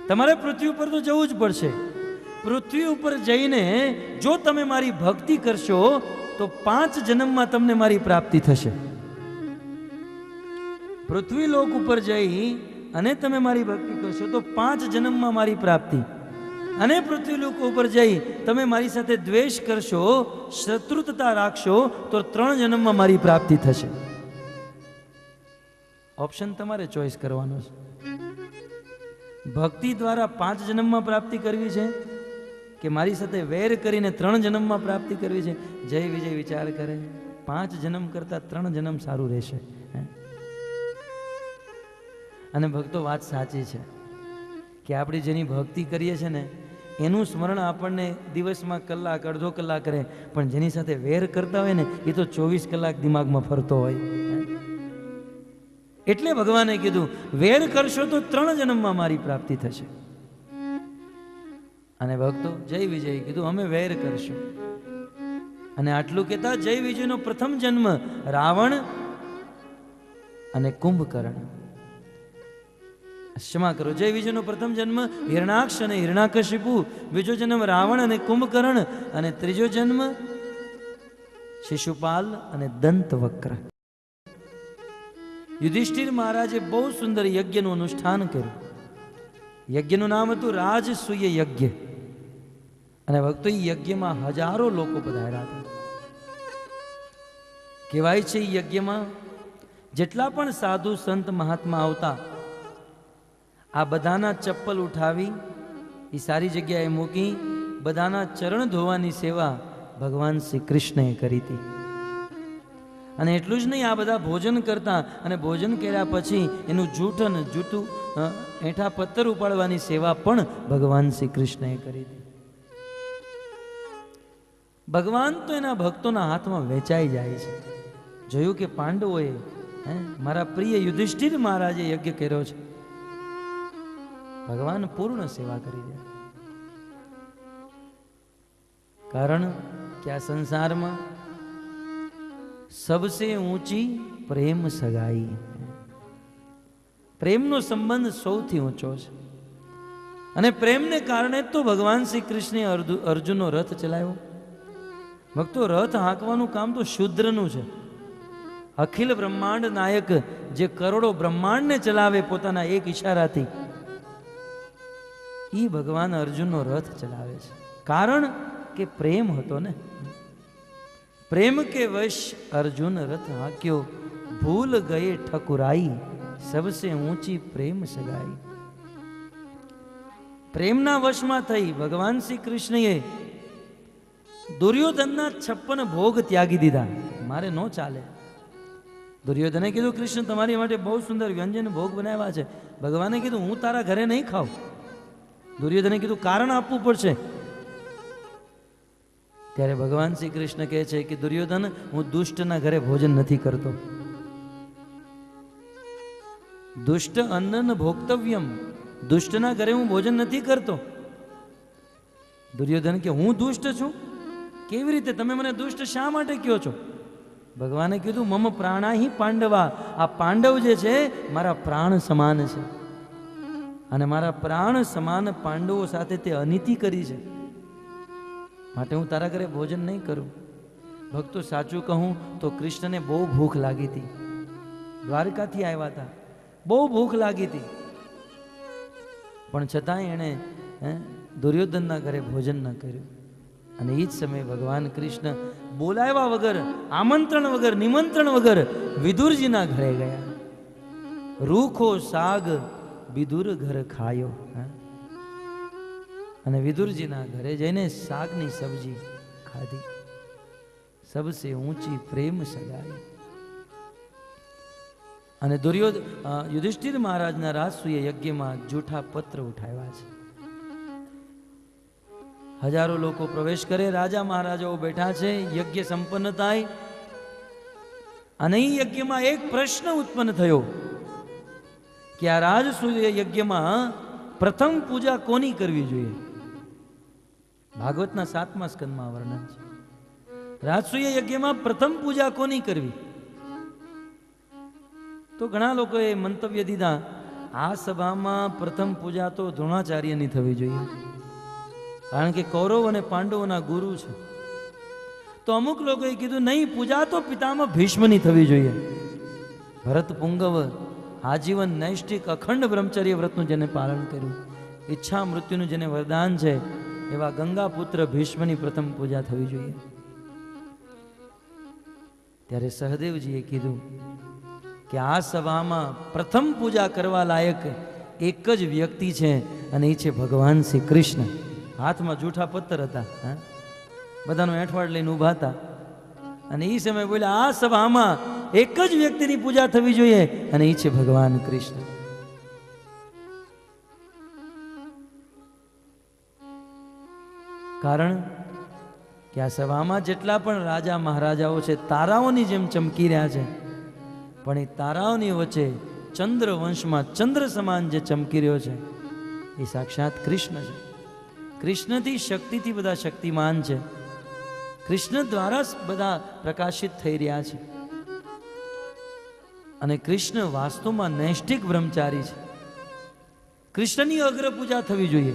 [SPEAKER 1] તમારે પૃથ્વી ઉપર તો જવું જ પડશે. પૃથ્વી ઉપર જઈને જો તમે મારી ભક્તિ કરશો તો 5 જન્મમાં તમને મારી પ્રાપ્તિ થશે. પૃથ્વી લોક ઉપર જઈ અને તમે મારી ભક્તિ કરશો તો 5 જન્મમાં મારી પ્રાપ્તિ. અને પૃથ્વી લોક ઉપર જઈ તમે મારી સાથે દ્વેષ કરશો, શત્રુતા રાખશો તો 3 જન્મમાં મારી પ્રાપ્તિ થશે. ઓપ્શન તમારે ચોઈસ કરવાનો છે. ભક્તિ દ્વારા 5 જન્મમાં પ્રાપ્તિ કરવી છે કે મારી સાથે વેર કરીને 3 જન્મમાં પ્રાપ્તિ કરવી છે? જય વિજય વિચાર કરે 5 જન્મ કરતા 3 જન્મ સારું રહેશે. અને ભક્તો વાત સાચી છે કે આપણે જેની ભક્તિ કરીએ છીએ ને એનું સ્મરણ આપણને દિવસમાં કલાક અડધો કલાક રહે, પણ જેની સાથે વેર કરતા હોય ને એ તો 24 કલાક દિમાગમાં ફરતો હોય. એટલે ભગવાને કીધું વેર કરશો તો 3 જન્મમાં મારી પ્રાપ્તિ થશે. અને ભક્તો જય વિજય કીધું અમે વેર કરશું. અને આટલું કહેતા જય વિજયનો પ્રથમ જન્મ રાવણ અને કુંભકર્ણ. ક્ષમા કરો, જય વિજયનો પ્રથમ જન્મ હિરણાક્ષ અને હિરણાકશિપુ, બીજો જન્મ રાવણ અને કુંભકર્ણ, અને ત્રીજો જન્મ શિશુપાલ અને દંતવક્ર. યુધિષ્ઠિર મહારાજે બહુ સુંદર યજ્ઞનું અનુષ્ઠાન કર્યું. યજ્ઞનું નામ હતું રાજસૂય યજ્ઞ. અને ભક્તો એ યજ્ઞમાં હજારો લોકો પધાર્યા હતા. કહેવાય છે એ યજ્ઞમાં જેટલા પણ સાધુ સંત મહાત્મા આવતા, આ બધાના ચપ્પલ ઉઠાવી એ સારી જગ્યાએ મૂકી બધાના ચરણ ધોવાની સેવા ભગવાન શ્રી કૃષ્ણએ કરી હતી. અને એટલું જ નહીં, આ બધા ભોજન કરતા અને ભોજન કર્યા પછી એનું જૂઠું એઠા પથ્થર ઉપાડવાની સેવા પણ ભગવાન શ્રી કૃષ્ણએ કરી હતી. ભગવાન તો એના ભક્તોના હાથમાં વેચાઈ જાય છે. જોયું કે પાંડવોએ મારા પ્રિય યુધિષ્ઠિર મહારાજે યજ્ઞ કર્યો છે, ભગવાન પૂર્ણ સેવા કરી દે. કારણ કે આ સંસારમાં સબસે ઊંચી પ્રેમ સગાઈ, પ્રેમનો સંબંધ સૌથી ઊંચો છે. અને પ્રેમને કારણે તો ભગવાન શ્રી કૃષ્ણે અર્જુનનો રથ ચલાવ્યો. ભક્તો રથ હાંકવાનું કામ તો શૂદ્રનું છે. અખિલ બ્રહ્માંડ નાયક જે કરોડો બ્રહ્માંડને ચલાવે પોતાના એક ઈશારાથી, એ ભગવાન અર્જુનનો રથ ચલાવે છે. કારણ કે પ્રેમ હતો ને. પ્રેમ કે વશ અર્જુન રથ હાંક્યો, ભૂલ ગયે ઠકુરાઈ સબસે ઊંચી પ્રેમ સગાઈ. પ્રેમના વશમાં થઈ ભગવાન શ્રી કૃષ્ણએ દુર્યોધનના 56 ભોગ ત્યાગી દીધા. મારે ન ચાલે. દુર્યોધને કીધું કૃષ્ણ તમારી માટે બહુ સુંદર વ્યંજન ભોગ બનાવ્યા છે. ભગવાને કીધું હું તારા ઘરે નહીં ખાઉં. દુર્યોધને કીધું કારણ આપવું પડશે. ત્યારે ભગવાન શ્રી કૃષ્ણ કહે છે કે દુર્યોધન, હું દુષ્ટના ઘરે ભોજન નથી કરતો. દુષ્ટ અન્ન ભોક્તવ્યમ, દુષ્ટના ઘરે હું ભોજન નથી કરતો. દુર્યોધન કે હું દુષ્ટ છું? કેવી રીતે? તમે મને દુષ્ટ શા માટે કહો છો? ભગવાને કીધું મમ પ્રાણાહી પાંડવા, આ પાંડવ જે છે મારા પ્રાણ સમાન છે, અને મારા પ્રાણ સમાન પાંડવો સાથે તે અનીતિ કરી છે, માટે હું તારા ઘરે ભોજન નહીં કરું. ભક્તો, સાચું કહું તો કૃષ્ણને બહુ ભૂખ લાગી હતી. દ્વારકાથી આવ્યા હતા, બહુ ભૂખ લાગી હતી, પણ છતાંય એણે દુર્યોધનના ઘરે ભોજન ન કર્યું. અને એ જ સમયે ભગવાન કૃષ્ણ બોલાવ્યા વગર, આમંત્રણ વગર, નિમંત્રણ વગર વિદુરજીના ઘરે ગયા. રૂખો સાગ વિદુર ઘર ખાયો. અને વિદુરજીના ઘરે જઈને શાકની સબ્જી ખાધી. સબસે ઊંચી પ્રેમ સગાઈ. અને યુધિષ્ઠિર મહારાજના રાજસૂય યજ્ઞમાં જૂઠા પત્ર ઉઠાવ્યા છે. હજારો લોકો પ્રવેશ કરે, રાજા મહારાજાઓ બેઠા છે, યજ્ઞ સંપન્ન થાય. અને એ યજ્ઞમાં એક પ્રશ્ન ઉત્પન્ન થયો કે આ રાજસૂય યજ્ઞમાં પ્રથમ પૂજા કોની કરવી જોઈએ? ભાગવતના 7મા સ્કંદમાં વર્ણન છે. રાજસૂય યજ્ઞમાં પ્રથમ પૂજા કોની કરવી? તો ઘણા લોકોએ મંતવ્ય દીધા, આ સભામાં પ્રથમ પૂજા તો દ્રોણાચાર્યની થવી જોઈએ, કારણ કે કૌરવ અને પાંડવોના ગુરુ છે. તો અમુક લોકોએ કીધું નહીં, પૂજા તો પિતામહ ભીષ્મની થવી જોઈએ. ભરત પુંગવ આજીવન નૈષ્ઠિક અખંડ બ્રહ્મચર્ય વ્રતનું જેને પાલન કર્યું, ઈચ્છા મૃત્યુનું જેને વરદાન છે, એવા ગંગા પુત્ર ભીષ્મની પ્રથમ પૂજા થવી જોઈએ. ત્યારે સહદેવજીએ કીધું કે આ સભામાં પ્રથમ પૂજા કરવા લાયક એક જ વ્યક્તિ છે, અને એ છે ભગવાન શ્રી કૃષ્ણ. હાથમાં જૂઠા પથ્થર હતા, બધાનો એઠવાડ લઈને ઊભા હતા, અને એ સમયે બોલ્યા આ સભામાં એક જ વ્યક્તિની પૂજા થવી જોઈએ, અને એ છે ભગવાન કૃષ્ણ. કારણ કે આ સભામાં જેટલા પણ રાજા મહારાજાઓ છે તારાઓની જેમ ચમકી રહ્યા છે, પણ એ તારાઓની વચ્ચે ચંદ્ર વંશમાં ચંદ્ર સમાન જે ચમકી રહ્યો છે એ સાક્ષાત કૃષ્ણ છે. કૃષ્ણથી, શક્તિથી બધા શક્તિમાન છે. કૃષ્ણ દ્વારા બધા પ્રકાશિત થઈ રહ્યા છે. અને કૃષ્ણ વાસ્તવમાં નૈષ્ઠિક બ્રહ્મચારી છે. કૃષ્ણની અગ્ર પૂજા થવી જોઈએ.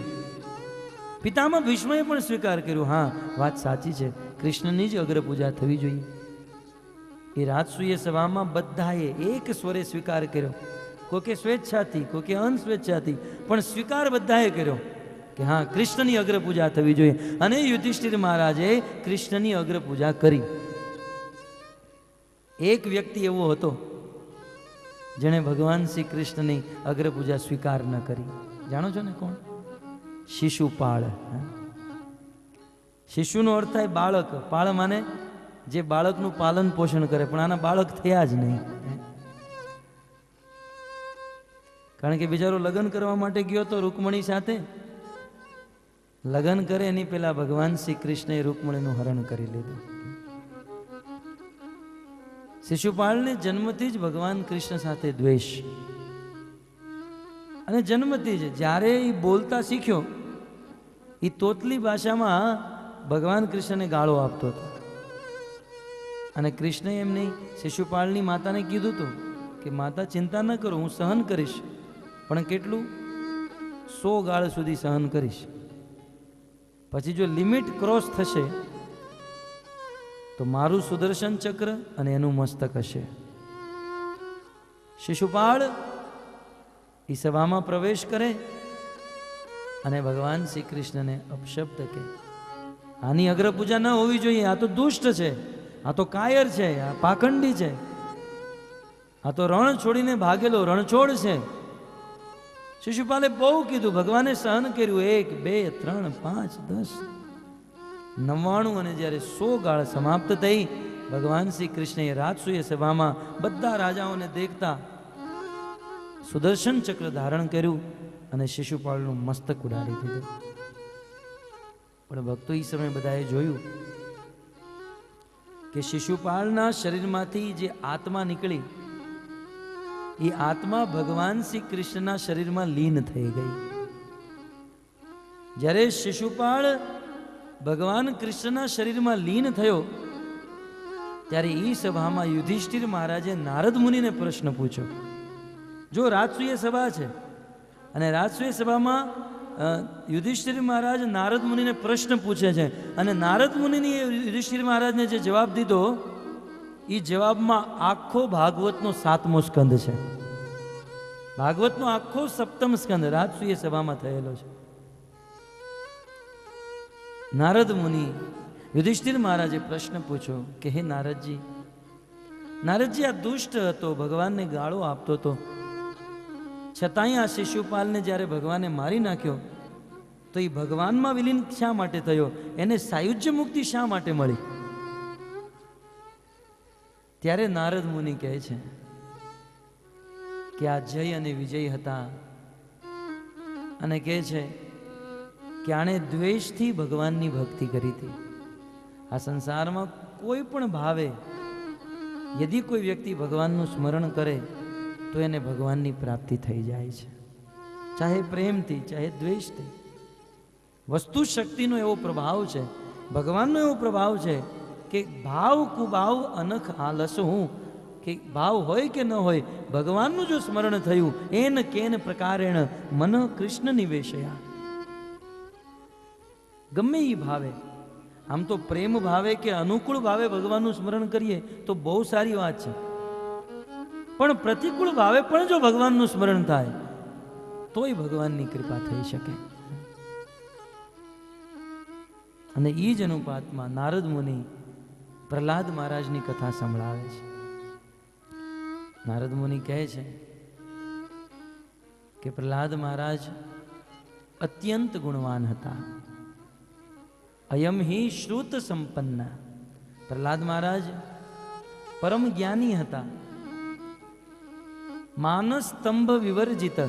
[SPEAKER 1] પિતામહ ભીષ્મએ પણ સ્વીકાર કર્યો, હા વાત સાચી છે, કૃષ્ણની જ અગ્ર પૂજા થવી જોઈએ. એ રાજસૂય સભામાં બધાએ એક સ્વરે સ્વીકાર કર્યો, કોકે સ્વેચ્છાથી, કોકે અનસ્વેચ્છાથી, પણ સ્વીકાર બધાએ કર્યો કે હા કૃષ્ણની અગ્ર પૂજા થવી જોઈએ. અને યુધિષ્ઠિર મહારાજે કૃષ્ણની અગ્ર પૂજા કરી. એક વ્યક્તિ એવો હતો જેણે ભગવાન શ્રી કૃષ્ણની અગ્ર પૂજા સ્વીકાર ન કરી. જાણો છો ને કોણ? શિશુપાળ. શિશુનો અર્થ થાય બાળક. પાળ માને જે બાળકનું પાલન પોષણ કરે, પણ આના બાળક થયા જ નહીં. કારણ કે બિચારો લગ્ન કરવા માટે ગયો તો રૂકમણી સાથે. લગ્ન કરે એની પહેલા ભગવાન શ્રી કૃષ્ણએ રૂકમણીનું હરણ કરી લીધું. શિશુપાળને જન્મથી જ ભગવાન કૃષ્ણ સાથે દ્વેષ, અને જન્મથી જ જ્યારે એ બોલતા શીખ્યો, એ તોતલી ભાષામાં ભગવાન કૃષ્ણને ગાળો આપતો હતો. અને કૃષ્ણએ એમની શિશુપાળની માતાને કીધું હતું કે માતા ચિંતા ન કરો, હું સહન કરીશ, પણ કેટલું? 100 ગાળ સુધી સહન કરીશ. પછી જો લિમિટ ક્રોસ થશે તો મારું સુદર્શન ચક્ર અને એનું મસ્તક હશે. શિશુપાળ એ સભામાં પ્રવેશ કરે અને ભગવાન શ્રી કૃષ્ણને અપશબ્દ કહે, આની અગ્ર પૂજા ન હોવી જોઈએ, આ તો દુષ્ટ છે, આ તો કાયર છે, આ પાખંડી છે. આ તો રણ છોડીને ભાગેલો રણછોડ છે. શિશુપાલે બહુ કીધું, ભગવાને સહન કર્યું. 1 2 3 5 10 99 અને જ્યારે 100 ગાળ સમાપ્ત થઈ, ભગવાન શ્રી કૃષ્ણએ રાજસૂય સભામાં બધા રાજાઓને દેખતા સુદર્શન ચક્ર ધારણ કર્યું અને શિશુપાળનું મસ્તક ઉડાડી દીધું. પણ ભક્તો એ સમયે બધાએ જોયું કે શિશુપાળના શરીરમાંથી જે આત્મા નીકળી, એ આત્મા ભગવાન શ્રી કૃષ્ણના શરીરમાં લીન થઈ ગઈ. જ્યારે શિશુપાળ ભગવાન કૃષ્ણના શરીરમાં લીન થયો, ત્યારે એ સભામાં યુધિષ્ઠિર મહારાજે નારદ મુનિને પ્રશ્ન પૂછ્યો. જો રાજસૂય સભા છે અને રાજસૂય સભામાં યુધિષ્ઠિર મહારાજ નારદ મુનિને પ્રશ્ન પૂછે છે, અને નારદ મુનિની યુધિષ્ઠિર મહારાજને જે જવાબ દીધો, એ જવાબમાં આખો ભાગવતનો 7મો સ્કંદ છે. ભાગવતનો આખો 7મ સ્કંદ રાજસૂય સભામાં થયેલો છે. નારદ મુનિ યુધિષ્ઠિર મહારાજે પ્રશ્ન પૂછ્યો કે હે નારદજી, આ દુષ્ટ હતો, ભગવાનને ગાળો આપતો હતો, છતાંય આ શિશુપાલને જ્યારે ભગવાને મારી નાખ્યો તો એ ભગવાનમાં વિલીન શા માટે થયો? એને સાયુજ્ય મુક્તિ શા માટે મળી? ત્યારે નારદ મુનિ કહે છે કે આ જય અને વિજય હતા, અને કહે છે કે આણે દ્વેષથી ભગવાનની ભક્તિ કરી હતી. આ સંસારમાં કોઈ પણ ભાવે યદિ કોઈ વ્યક્તિ ભગવાનનું સ્મરણ કરે તો એને ભગવાનની પ્રાપ્તિ થઈ જાય છે, ચાહે પ્રેમથી ચાહે દ્વેષથી. વસ્તુ શક્તિનો એવો પ્રભાવ છે, ભગવાનનો એવો પ્રભાવ છે કે ભાવ કુભાવ અનખ આલસ હું, કે ભાવ હોય કે ન હોય, ભગવાનનું જો સ્મરણ થયું, એન કેન પ્રકારેણ મન કૃષ્ણ નિવેશયા. ગમે એ ભાવે, આમ તો પ્રેમ ભાવે કે અનુકૂળ ભાવે ભગવાનનું સ્મરણ કરીએ તો બહુ સારી વાત છે, પણ પ્રતિકૂળ ભાવે પણ જો ભગવાનનું સ્મરણ થાય તોય ભગવાનની કૃપા થઈ શકે. અને એ જ અનુપાતમાં નારદ મુનિ પ્રહલાદ મહારાજની કથા સંભળાવે છે. નારદ મુનિ કહે છે કે પ્રહલાદ મહારાજ અત્યંત ગુણવાન હતા. અયમ હિ શ્રુત સંપન્ન. પ્રહલાદ મહારાજ પરમ જ્ઞાની હતા. માનસ સ્તંભ વિવર્જિત.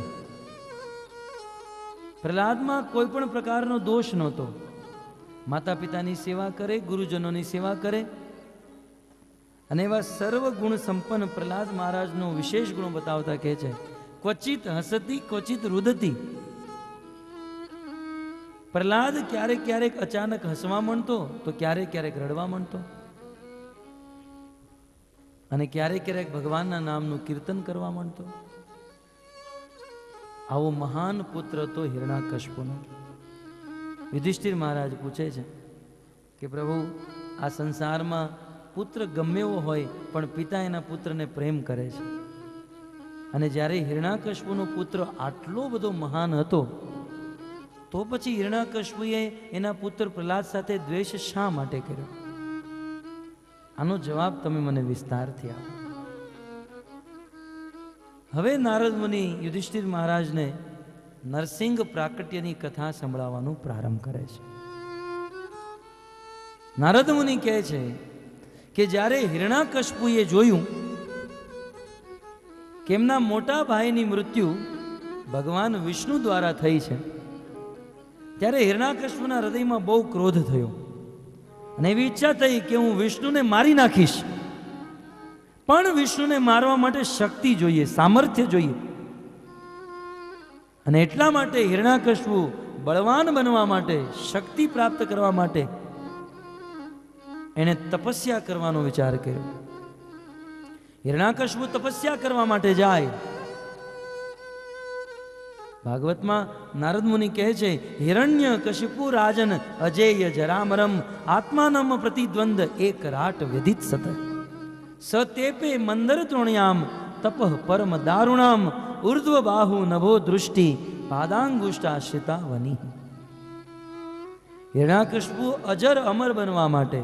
[SPEAKER 1] પ્રહલાદમાં કોઈ પણ પ્રકારનો દોષ નહોતો. માતા પિતાની સેવા કરે, ગુરુજનોની સેવા કરે, અને એવા સર્વ ગુણ સંપન્ન પ્રહલાદ મહારાજનો વિશેષ ગુણ બતાવતા કહે છે ક્વચિત હસતી ક્વચિત રુદતી. પ્રહલાદ ક્યારેક ક્યારેક અચાનક હસવા માંડતો તો ક્યારેક ક્યારેક રડવા માંડતો, અને ક્યારેક ક્યારેક ભગવાનના નામનું કીર્તન કરવા માંડતો. આવો મહાન પુત્ર તો હિરણ્યકશિપુનો. યુધિષ્ઠિર મહારાજ પૂછે છે કે પ્રભુ, આ સંસારમાં પુત્ર ગમે એવો હોય પણ પિતા એના પુત્રને પ્રેમ કરે છે, અને જ્યારે હિરણ્યકશિપુનો પુત્ર આટલો બધો મહાન હતો તો પછી હિરણ્યકશિપુએ એના પુત્ર પ્રહલાદ સાથે દ્વેષ શા માટે કર્યો? આનો જવાબ તમે મને વિસ્તારથી આપો. હવે નારદ મુનિ યુધિષ્ઠિર મહારાજને નરસિંહ પ્રાકટ્યની કથા સંભળાવવાનું પ્રારંભ કરે છે. નારદ મુનિ કહે છે કે જ્યારે હિરણ્યકશિપુએ જોયું કે એમના મોટા ભાઈની મૃત્યુ ભગવાન વિષ્ણુ દ્વારા થઈ છે, ત્યારે હિરણ્યકશિપુના હૃદયમાં બહુ ક્રોધ થયો, અને એવી ઈચ્છા થઈ કે હું વિષ્ણુને મારી નાખીશ. પણ વિષ્ણુને મારવા માટે શક્તિ જોઈએ, સામર્થ્ય જોઈએ, અને એટલા માટે હિરણ્યકશિપુ બળવાન બનવા માટે, શક્તિ પ્રાપ્ત કરવા માટે એણે તપસ્યા કરવાનો વિચાર કર્યો. હિરણ્યકશિપુ તપસ્યા કરવા માટે જાય. ભાગવતમાં નારદ મુનિ કહે છે હિરણ્યકશિપુ રાજન અજેય જરામરમ આત્માનમ પ્રતિદ્વંદ એક રાટ વિદિત સત સતેપે મંદર તૃણ્યામ તપઃ પરમ દારુણામ ઉર્ધ્વ બાહુ નભો દૃષ્ટિ પાદાંગુષ્ટાશ્રિતા વની. હિરણ્યકશિપુ અજર અમર બનવા માટે,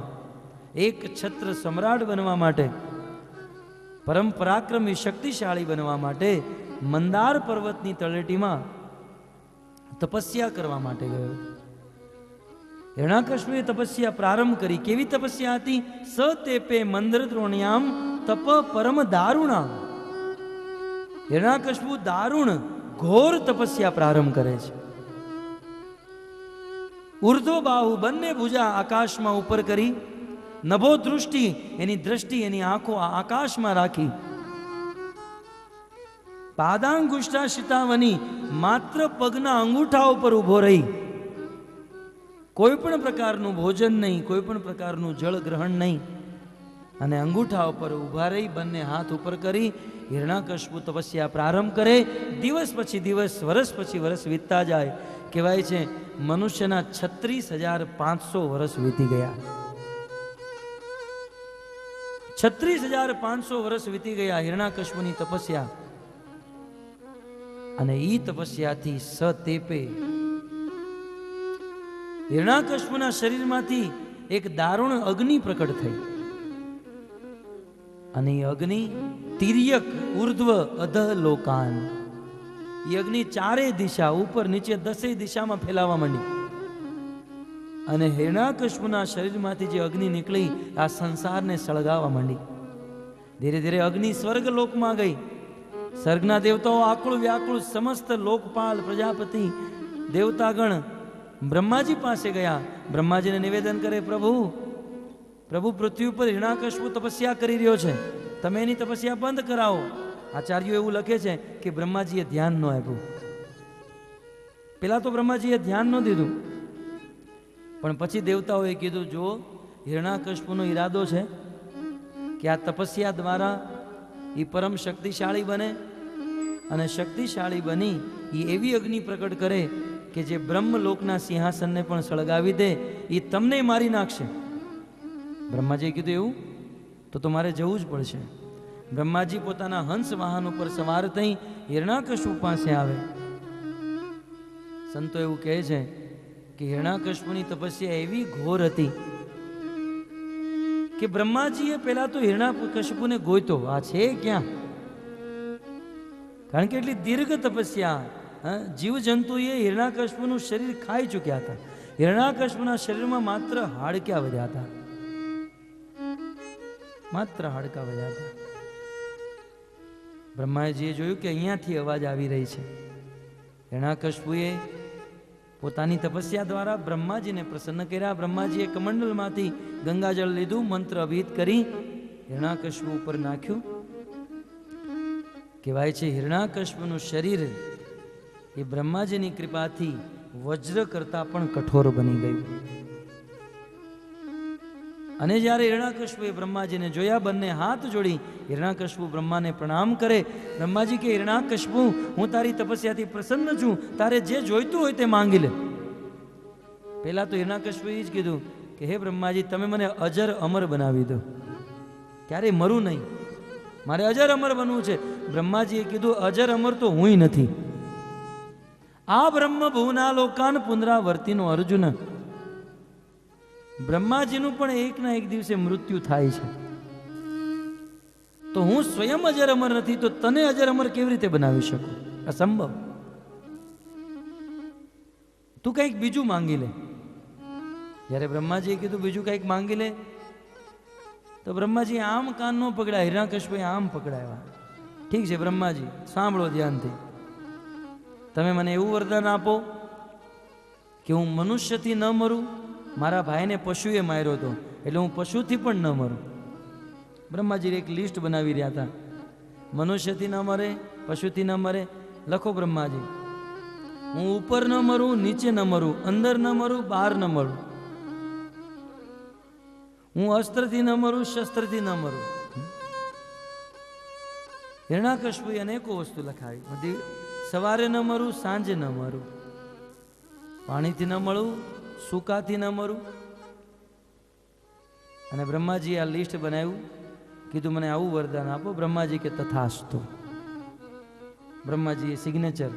[SPEAKER 1] એક છત્ર સમ્રાટ બનવા માટે પરમ પરાક્રમી શક્તિશાળી બનવા માટે મંદાર પર્વતની તળેટીમાં તપસ્યા કરવા માટે ગયો. હિરણ્યકશ્યપુએ તપસ્યા પ્રારંભ કરી. કેવી તપસ્યા હતી? સતેપે મંદ્રદ્રોણ્યામ તપ પરમ દારુણામ. હિરણ્યકશ્યપુ દારુણ ઘોર તપસ્યા પ્રારંભ કરે છે. ઉર્ધ્વ બાહુ બંને ભુજા આકાશમાં ઉપર કરી, નભો દૃષ્ટિ એની દ્રષ્ટિ એની આંખો આકાશમાં રાખી, પાદાંગુષ્ઠા શિતાવની માત્ર પગના અંગૂઠા ઉપર ઊભો રહી, કોઈ પણ પ્રકારનું ભોજન નહીં, કોઈ પણ પ્રકારનું જળ ગ્રહણ નહીં, અને અંગૂઠા ઉપર ઊભા રહી બંને હાથ ઉપર કરી હિરણ્યકશ્યપુ તપસ્યા પ્રારંભ કરે. દિવસ પછી દિવસ, વર્ષ પછી વર્ષ વીતતા જાય. કહેવાય છે મનુષ્યના 36,500 વર્ષ વીતી ગયા. 36,500 વર્ષ વીતી ગયા હિરણ્યકશ્યપુની તપસ્યા. અને ઈ તપસ્યાથી સતેપે હિરણ્યકશ્યપુના શરીરમાંથી એક દારૂણ અગ્નિ પ્રકટ થઈ. અને એ અગ્નિ તિર્યક ઉર્ધ્વ અધઃ લોકાન, એ અગ્નિ ચારે દિશા ઉપર નીચે 10 દિશામાં ફેલાવા માંડી. અને હિરણ્યકશ્યપુના શરીરમાંથી જે અગ્નિ નીકળી આ સંસારને સળગાવવા માંડી. ધીરે ધીરે અગ્નિ સ્વર્ગ લોકમાં ગઈ. સ્વર્ગના દેવતાઓ આકુળ વ્યાકુળ, સમસ્ત લોકપાલ પ્રજાપતિ દેવતાગણ બ્રહ્માજી પાસે ગયા. બ્રહ્માજીને નિવેદન કરે, પ્રભુ પ્રભુ પૃથ્વી ઉપર હિરણ્યકશ્યપુ તપસ્યા કરી રહ્યો છે, તમે એની તપસ્યા બંધ કરાવો. આચાર્યો એવું લખે છે કે બ્રહ્માજીએ ધ્યાન ન આપ્યું. પેલા તો બ્રહ્માજીએ ધ્યાન ન દીધું, પણ પછી દેવતાઓએ કીધું, જો હિરણ્યકશ્યપુનો ઈરાદો છે કે આ તપસ્યા દ્વારા એ પરમ શક્તિશાળી બને, અને શક્તિશાળી બની એ એવી અગ્નિ પ્રકટ કરે કે જે બ્રહ્મલોકના સિંહાસનને પણ સળગાવી દે, એ તમને મારી નાખશે. બ્રહ્માજીએ કીધું, એવું તો મારે જવું જ પડશે. બ્રહ્માજી પોતાના હંસ વાહન ઉપર સવાર થઈ હિરણ્યકશ્યપુ પાસે આવે. સંતો એવું કહે છે કે હિરણ્યકશ્યપુની તપસ્યા એવી ઘોર હતી કે બ્રહ્માજીએ પહેલા તો હિરણ્યકશ્યપુને ગોઈતો, આ છે ક્યાં? કારણ કે એટલી દીર્ઘ તપસ્યા. જીવજંતુએ હિરણ્યકશ્યપુનું શરીર ખાઈ ચૂક્યા હતા. હિરણ્યકશ્યપુના શરીરમાં માત્ર હાડક્યા વધ્યા હતા, માત્ર હાડકા વધ્યા હતા. બ્રહ્માજીએ જોયું કે અહીંયાથી અવાજ આવી રહી છે. હિરણ્યકશ્યપુએ પોતાની તપસ્યા દ્વારા બ્રહ્માજીને પ્રસન્ન કર્યા. બ્રહ્માજીએ કમંડલમાંથી ગંગાજળ લીધું, મંત્ર અભિહિત કરી હિરણ્યકશ્યપુ ઉપર નાખ્યું. કહેવાય છે હિરણ્યકશ્યપુનું શરીર એ બ્રહ્માજીની કૃપાથી વજ્ર કરતા પણ કઠોર બની ગયું. અને જ્યારે હિરણ્યકશ્યપુએ બ્રહ્માજીને જોયા, બંને હાથ જોડી હિરણ્યકશ્યપુ બ્રહ્માને પ્રણામ કરે. બ્રહ્માજી કે, હિરણ્યકશ્યપુ, હું તારી તપસ્યાથી પ્રસન્ન છું, તારે જે જોઈતું હોય તે માંગી લે. પહેલા તો હિરણ્યકશ્યપુએ જ કીધું કે હે બ્રહ્માજી, તમે મને અજર અમર બનાવી દો, ક્યારેય મરું નહીં, મારે અજર અમર બનવું છે. બ્રહ્માજીએ કીધું, અજર અમર તો હું નથી, આ બ્રહ્મ ભુવના લોકાન પુનરાવર્તિનો અર્જુન. બ્રહ્માજીનું પણ એકના એક દિવસે મૃત્યુ થાય છે, તો હું સ્વયં અજર અમર નથી, તો તને અજર અમર કેવી રીતે બનાવી શકું? અસંભવ. તું કંઈક બીજું માંગી લે. જ્યારે બ્રહ્માજીએ કીધું બીજું કંઈક માંગી લે, તો બ્રહ્માજી આમ કાન ન પકડાય, હિરણ્યકશ્યપુએ આમ પકડાવ્યા. ઠીક છે બ્રહ્માજી, સાંભળો ધ્યાનથી, તમે મને એવું વરદાન આપો કે હું મનુષ્યથી ન મરું. મારા ભાઈને પશુએ માર્યો હતો, એટલે હું પશુથી પણ ન મરું. બ્રહ્માજી એક લિસ્ટ બનાવી રહ્યા હતા, મનુષ્યથી ન મરે, પશુથી ન મરે. લખો બ્રહ્માજી, હું ઉપર ન મરું, નીચે ન મરું, અંદર ન મરું, બહાર ન મરું, હું અસ્ત્રથી ન મરું, શસ્ત્રથી ન મરું. હિરણ્યકશ્યપુએ અનેકો વસ્તુ લખાવી બધી. સવારે ન મરું, સાંજે ન મરું, પાણીથી ન મળું, સૂકાથી ન મરું. અને બ્રહ્માજીએ આ લિસ્ટ બનાવ્યું, કીધું મને આવું વરદાન આપો. બ્રહ્માજી કે તથાસ્તુ. બ્રહ્માજીએ સિગ્નેચર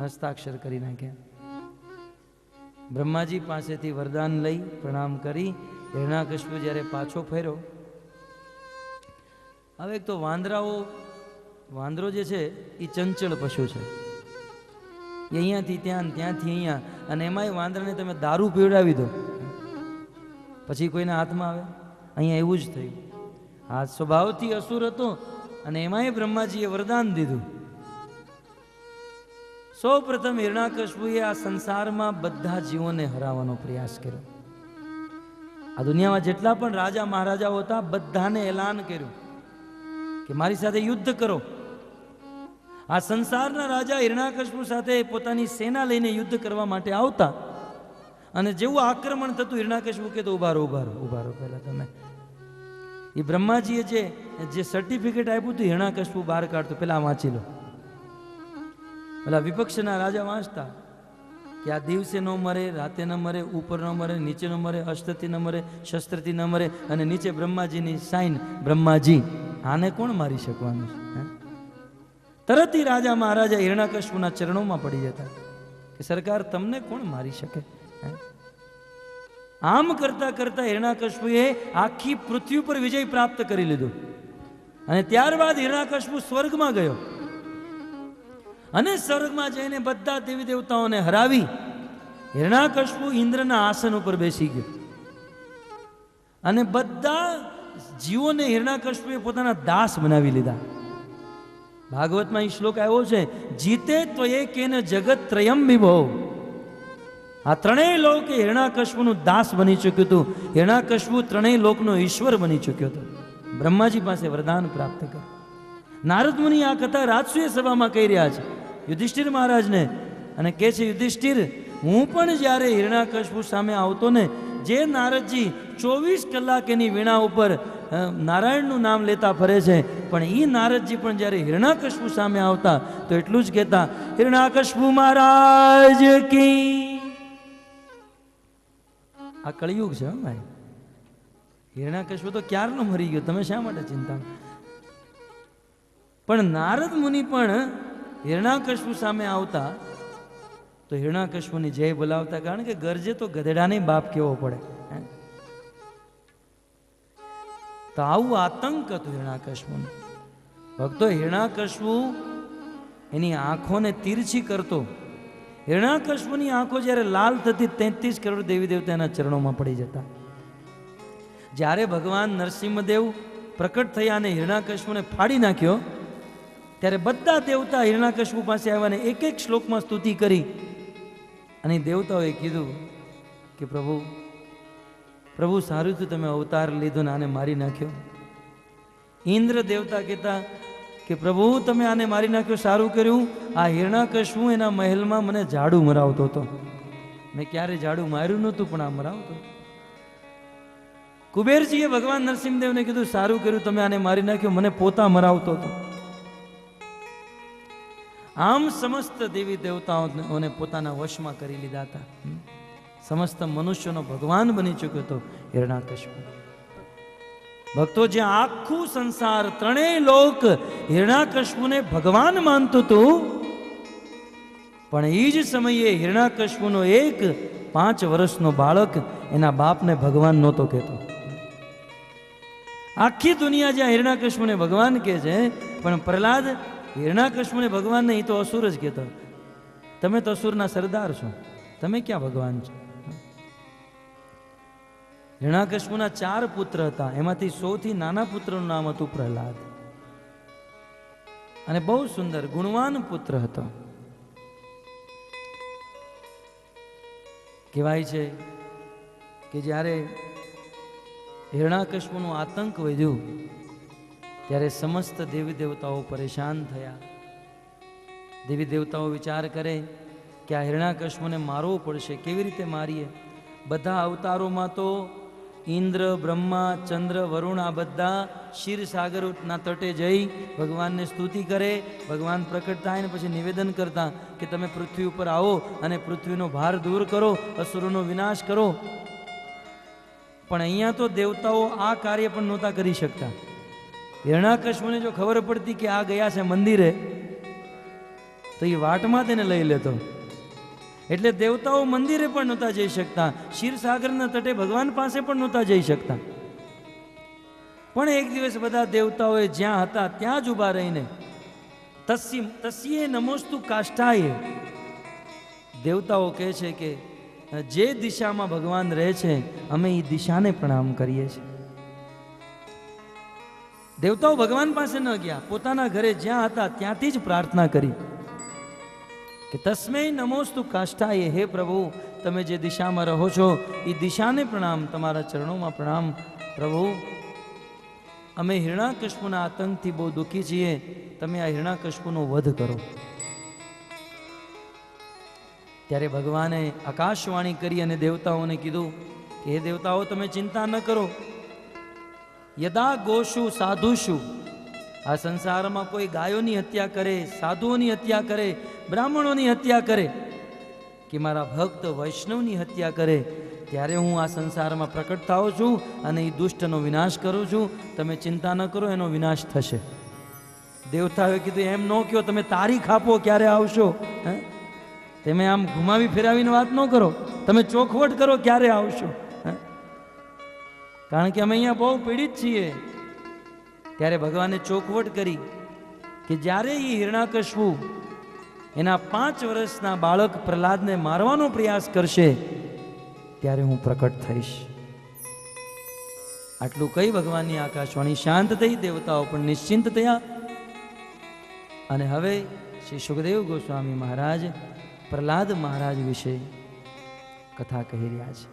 [SPEAKER 1] હસ્તાક્ષર કરી નાખ્યા. બ્રહ્માજી પાસેથી વરદાન લઈ પ્રણામ કરી હિરણ્યકશ્યપુ જ્યારે પાછો ફર્યો, હવે એક તો વાંદરો જે છે એ ચંચળ પશુ છે, એ અહીંયાથી ત્યાં ત્યાંથી અહીંયા, અને એમાંય વાંદરાને તમે દારૂ પીવડાવી દો પછી કોઈના હાથમાં આવે? અહીંયા એવું જ થયું. આ સ્વભાવથી અસુર હતો અને એમાંય બ્રહ્માજીએ વરદાન દીધું. સૌ પ્રથમ હિરણાકશ્યપુએ આ સંસારમાં બધા જીવોને હરાવવાનો પ્રયાસ કર્યો. આ દુનિયામાં જેટલા પણ રાજા મહારાજાઓ હતા બધાને એલાન કર્યું કે મારી સાથે યુદ્ધ કરો. આ સંસારના રાજા હિરણાકશ્યપુ સાથે પોતાની સેના લઈને યુદ્ધ કરવા માટે આવતા, અને જેવું આક્રમણ થતું હિરણાકશ્યપુ કે તો ઉભા રહો પહેલા તમે. એ બ્રહ્માજીએ જે સર્ટિફિકેટ આપ્યું હતું હિરણાકશ્યપુ બહાર કાઢતો, પેલા વાંચી લો. પેલા વિપક્ષના રાજા વાંચતા કે આ દિવસે ન મરે, રાતે ન મરે, ઉપર ન મરે, નીચે ન મરે, અસ્ત્રથી ન મરે, શસ્ત્રથી ન મરે, અને નીચે બ્રહ્માજીની સાઈન, બ્રહ્માજી. આને કોણ મારી શકવાનું છે? તરત રાજા મહારાજા હિરણાકશ્યપુના ચરણોમાં પડી જતા કે સરકાર તમને કોણ મારી શકે? આમ કરતા કરતા હિરણાકશ્યપુએ આખી પૃથ્વી પર વિજય પ્રાપ્ત કરી લીધો. અને ત્યારબાદ હિરણાકશ્યપુ સ્વર્ગમાં ગયો, અને સ્વર્ગમાં જઈને બધા દેવી દેવતાઓને હરાવી હિરણાકશ્યપુ ઇન્દ્રના આસન ઉપર બેસી ગયો. અને બધા જીવોને હિરણાકશ્યપુએ પોતાના દાસ બનાવી લીધા. ભાગવતમાં એ શ્લોક આવ્યો છે, જીતે ત્વયે કેન જગત ત્રયમ વિભો. આ ત્રણેય લોક એ હિરણાકશ્યપુનું દાસ બની ચૂક્યું હતું. હિરણાકશ્યપુ ત્રણેય લોકનો ઈશ્વર બની ચૂક્યો હતો. બ્રહ્માજી પાસે વરદાન પ્રાપ્ત કર્યું. નારદ મુનિ આ કથા રાજસૂય સભામાં કહી રહ્યા છે યુધિષ્ઠિર મહારાજને, અને કહે છે, યુધિષ્ઠિર, હું પણ જ્યારે હિરણાકશ્યપુ સામે આવતો ને, જે નારદજી 24 કલાક એની વીણા ઉપર નારાયણનું નામ લેતા ફરે છે, પણ એ નારદજી પણ જ્યારે હિરણાકશ્યપુ સામે આવતા તો એટલું જ કહેતા, હિરણાકશ્યપુ મહારાજ કી. આ કળિયુગ છે ભાઈ. હિરણાકશ્યપુ તો ક્યારનો મરી ગયો, તમે શા માટે ચિંતા? પણ નારદ મુનિ પણ હિરણાકશ્યપુ સામે આવતા તો હિરણાકશ્યપુની જય બોલાવતા, કારણ કે ગરજે તો ગધેડાને બાપ કેવો પડે. તો આવું આતંક હતું હિરણાકશ્યપુને. ભક્તો, હિરણાકશ્યપુ એની આંખોને તીરછી કરતો. હિરણાકશ્યપુની આંખો જ્યારે લાલ થતી 33 કરોડ દેવી દેવતા એના ચરણોમાં પડી જતા. જ્યારે ભગવાન નરસિંહદેવ પ્રકટ થયા અને હિરણાકશ્યપુને ફાડી નાખ્યો, ત્યારે બધા દેવતા હિરણાકશ્યપુ પાસે આવ્યા અને એક એક શ્લોકમાં સ્તુતિ કરી. અને દેવતાઓએ કીધું કે પ્રભુ સારું થયું તમે અવતાર લીધો ને આને મારી નાખ્યો. ઇન્દ્ર દેવતા કહેતા કે પ્રભુ તમે આને મારી નાખ્યો, સારું કર્યું. આ હિરણાકશ્યપુ એના મહેલમાં મને ઝાડુ મરાવતો હતો. મેં ક્યારે ઝાડુ માર્યું નહોતું, પણ આ મરાવતો. કુબેરજીએ ભગવાન નરસિંહદેવને કીધું, સારું કર્યું તમે આને મારી નાખ્યો, મને પોતા મરાવતો હતો. આમ સમસ્ત દેવી દેવતાઓને પોતાના વશમાં કરી લીધા હતા. સમસ્ત મનુષ્યનો ભગવાન બની ચૂક્યો હતો હિરણાકશ્યપુ. ભક્તો, જ્યાં આખું સંસાર ત્રણેય લોક હિરણાકશ્યપુને ભગવાન માનતું હતું, પણ એ જ સમયે હિરણાકશ્યપુનો એક 5 વર્ષનો બાળક એના બાપને ભગવાન નહોતો કહેતો. આખી દુનિયા જ્યાં હિરણાકશ્યપુને ભગવાન કહે છે, પણ પ્રહલાદ હિરણાકશ્યપુને ભગવાન નહીં તો અસુર જ કહેતો. તમે તો અસુરના સરદાર છો, તમે ક્યાં ભગવાન છો? હિરણાકશ્યપુના 4 પુત્ર હતા, એમાંથી સૌથી નાના પુત્રનું નામ હતું પ્રહલાદ, અને બહુ સુંદર ગુણવાન પુત્ર હતો. કહેવાય છે કે જ્યારે હિરણાકશ્યપુનો આતંક વધ્યો ત્યારે સમસ્ત દેવી દેવતાઓ પરેશાન થયા. દેવી દેવતાઓ વિચાર કરે કે આ હિરણાકશ્યપુને મારવો પડશે, કેવી રીતે મારીએ? બધા અવતારોમાં તો ઇન્દ્ર, બ્રહ્મા, ચંદ્ર, વરુણ આ બધા ક્ષીરસાગરના તટે જઈ ભગવાનને સ્તુતિ કરે. ભગવાન પ્રકટ થાય ને પછી નિવેદન કરતા કે તમે પૃથ્વી ઉપર આવો અને પૃથ્વીનો ભાર દૂર કરો, અસુરોનો વિનાશ કરો. પણ અહીંયા તો દેવતાઓ આ કાર્ય પણ નહોતા કરી શકતા. હિરણાકશ્યપુને જો ખબર પડતી કે આ ગયા છે મંદિરે, તો એ વાટમાં તેને લઈ લેતો. એટલે દેવતાઓ મંદિરે પણ નહોતા જઈ શકતા, ક્ષીરસાગરના તટે ભગવાન પાસે પણ નહોતા જઈ શકતા. પણ એક દિવસ બધા દેવતાઓએ જ્યાં હતા ત્યાં જ ઊભા રહીને તસ્યે નમોસ્તુ કાષ્ઠાએ, દેવતાઓ કહે છે કે જે દિશામાં ભગવાન રહે છે અમે એ દિશાને પ્રણામ કરીએ છીએ. દેવતાઓ ભગવાન પાસે ન ગયા, પોતાના ઘરે જ્યાં હતા ત્યાંથી જ પ્રાર્થના કરી કે તસ્મૈ નમોસ્તુ કાષ્ઠાએ, હે પ્રભુ તમે જે દિશામાં રહો છો એ દિશાને પ્રણામ, તમારા ચરણોમાં પ્રણામ. પ્રભુ અમે હિરણાકશ્યપના આતંકથી બહુ દુઃખી છીએ, તમે આ હિરણાકશ્યપનો વધ કરો. ત્યારે ભગવાને આકાશવાણી કરી અને દેવતાઓને કીધું કે હે દેવતાઓ તમે ચિંતા ન કરો, યદા ગોશુ સાધુશુ, આ સંસારમાં કોઈ ગાયોની હત્યા કરે, સાધુઓની હત્યા કરે, બ્રાહ્મણોની હત્યા કરે કે મારા ભક્ત વૈષ્ણવની હત્યા કરે, ત્યારે હું આ સંસારમાં પ્રકટ થાઉં છું અને એ દુષ્ટનો વિનાશ કરું છું. તમે ચિંતા ન કરો, એનો વિનાશ થશે. દેવતાઓએ કીધું એમ ન કહો, તમે તારીખ આપો ક્યારે આવશો. તમે આમ ઘુમાવી ફેરાવીને વાત ન કરો, તમે ચોખવટ કરો ક્યારે આવશો. કારણ કે અમે અહીંયા બહુ પીડિત છીએ. ત્યારે ભગવાને ચોખવટ કરી કે જ્યારે એ હિરણાકશ્યપુ એના 5 વર્ષના બાળક પ્રહલાદને મારવાનો પ્રયાસ કરશે ત્યારે હું પ્રકટ થઈશ. આટલું કઈ ભગવાનની આકાશવાણી શાંત થઈ, દેવતાઓ પણ નિશ્ચિંત થયા. અને હવે શ્રી સુખદેવ ગોસ્વામી મહારાજ પ્રહલાદ મહારાજ વિશે કથા કહી રહ્યા છે.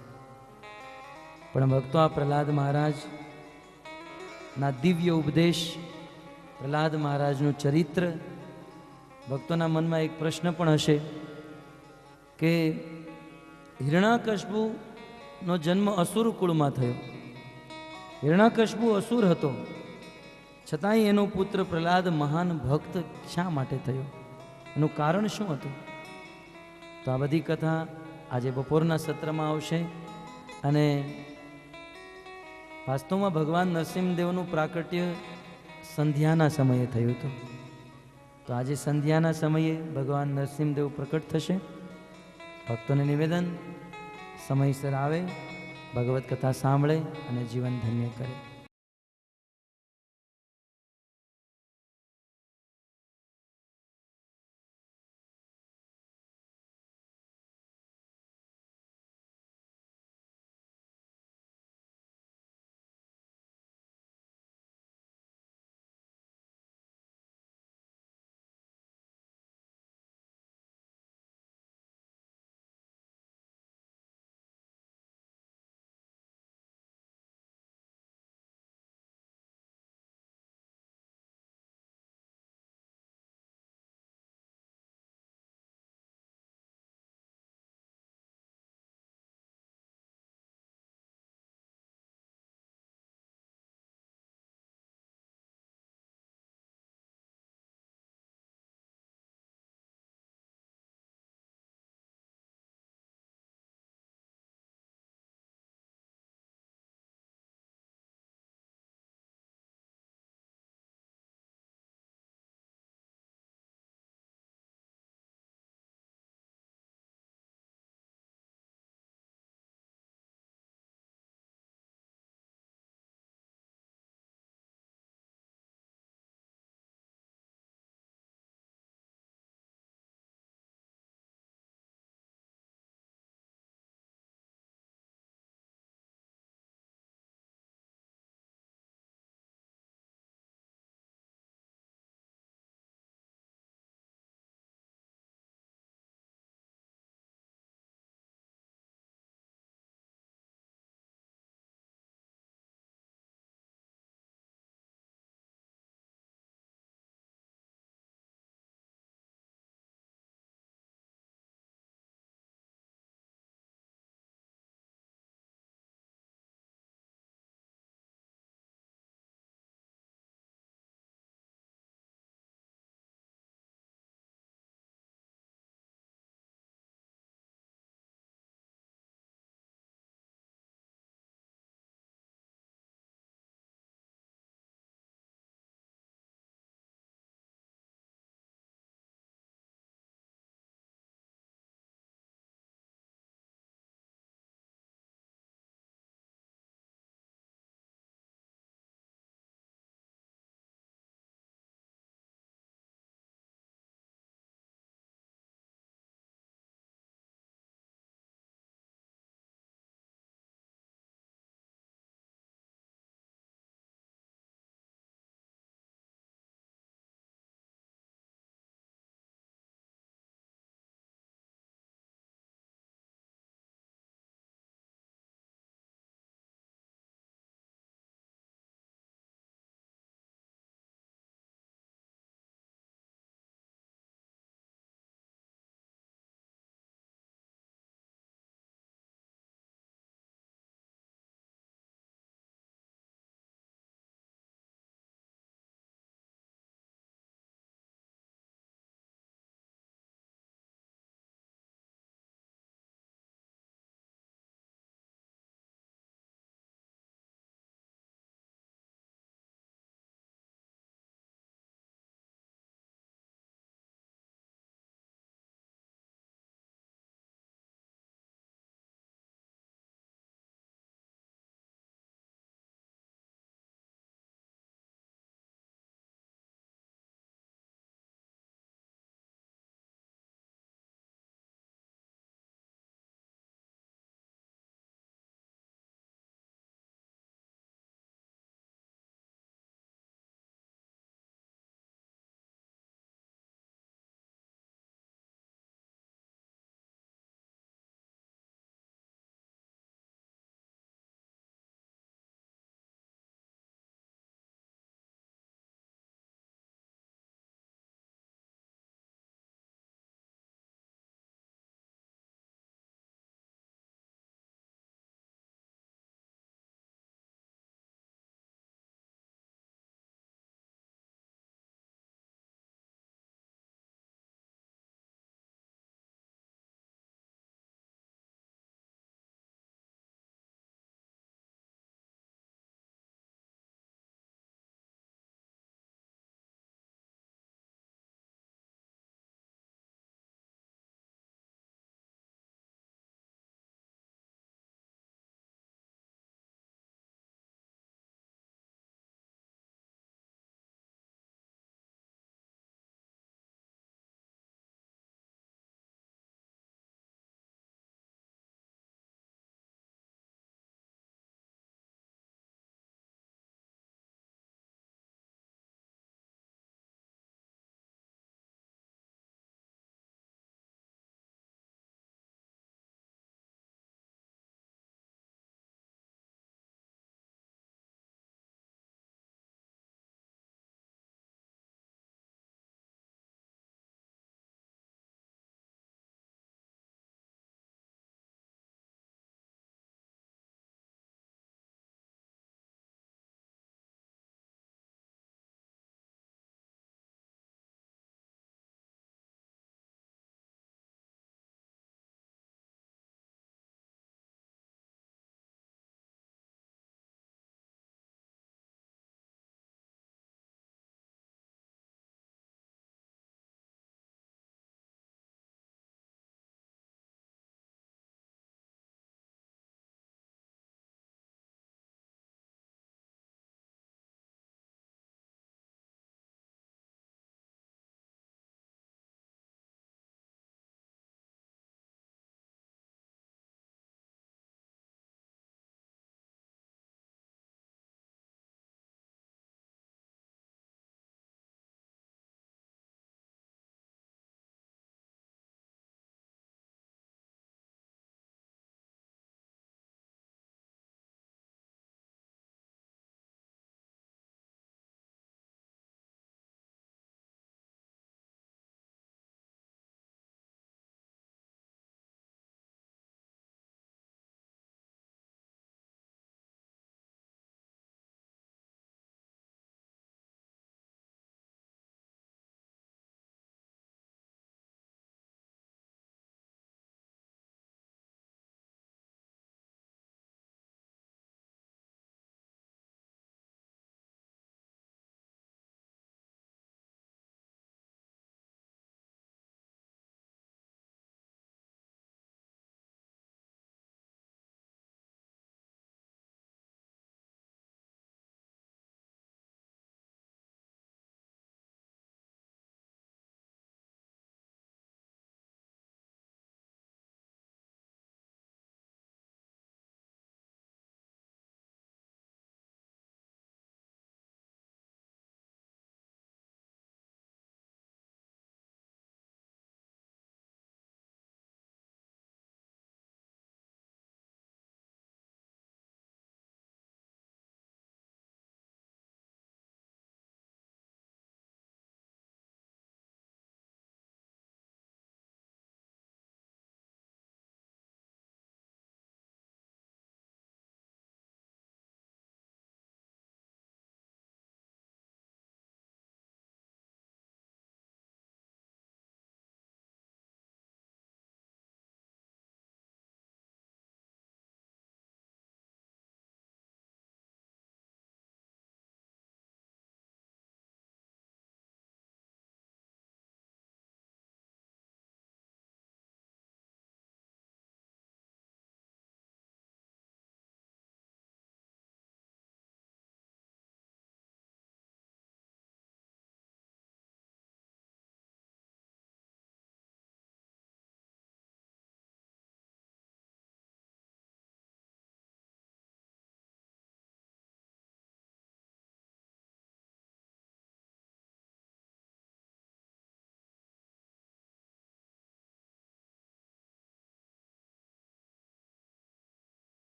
[SPEAKER 1] પણ ભક્તો, આ પ્રહલાદ મહારાજ ના દિવ્ય ઉપદેશ, પ્રહલાદ મહારાજનું ચરિત્ર, ભક્તોના મનમાં એક પ્રશ્ન પણ હશે કે હિરણાકશ્યપનો જન્મ અસુર કુળમાં થયો. હિરણાકશ્યપુ અસુર હતો, છતાંય એનો પુત્ર પ્રહલાદ મહાન ભક્ત શા માટે થયો? એનું કારણ શું હતું? તો આ બધી કથા આજે બપોરના સત્રમાં આવશે. અને વાસ્તવમાં ભગવાન નરસિંહદેવનું પ્રાકટ્ય સંધ્યાના સમયે થયું હતું. તો આજે સંધ્યાના સમયે ભગવાન નરસિંહદેવ પ્રકટ થશે. ભક્તોને નિવેદન, સમયસર આવે, ભગવત કથા સાંભળે અને જીવન ધન્ય કરે.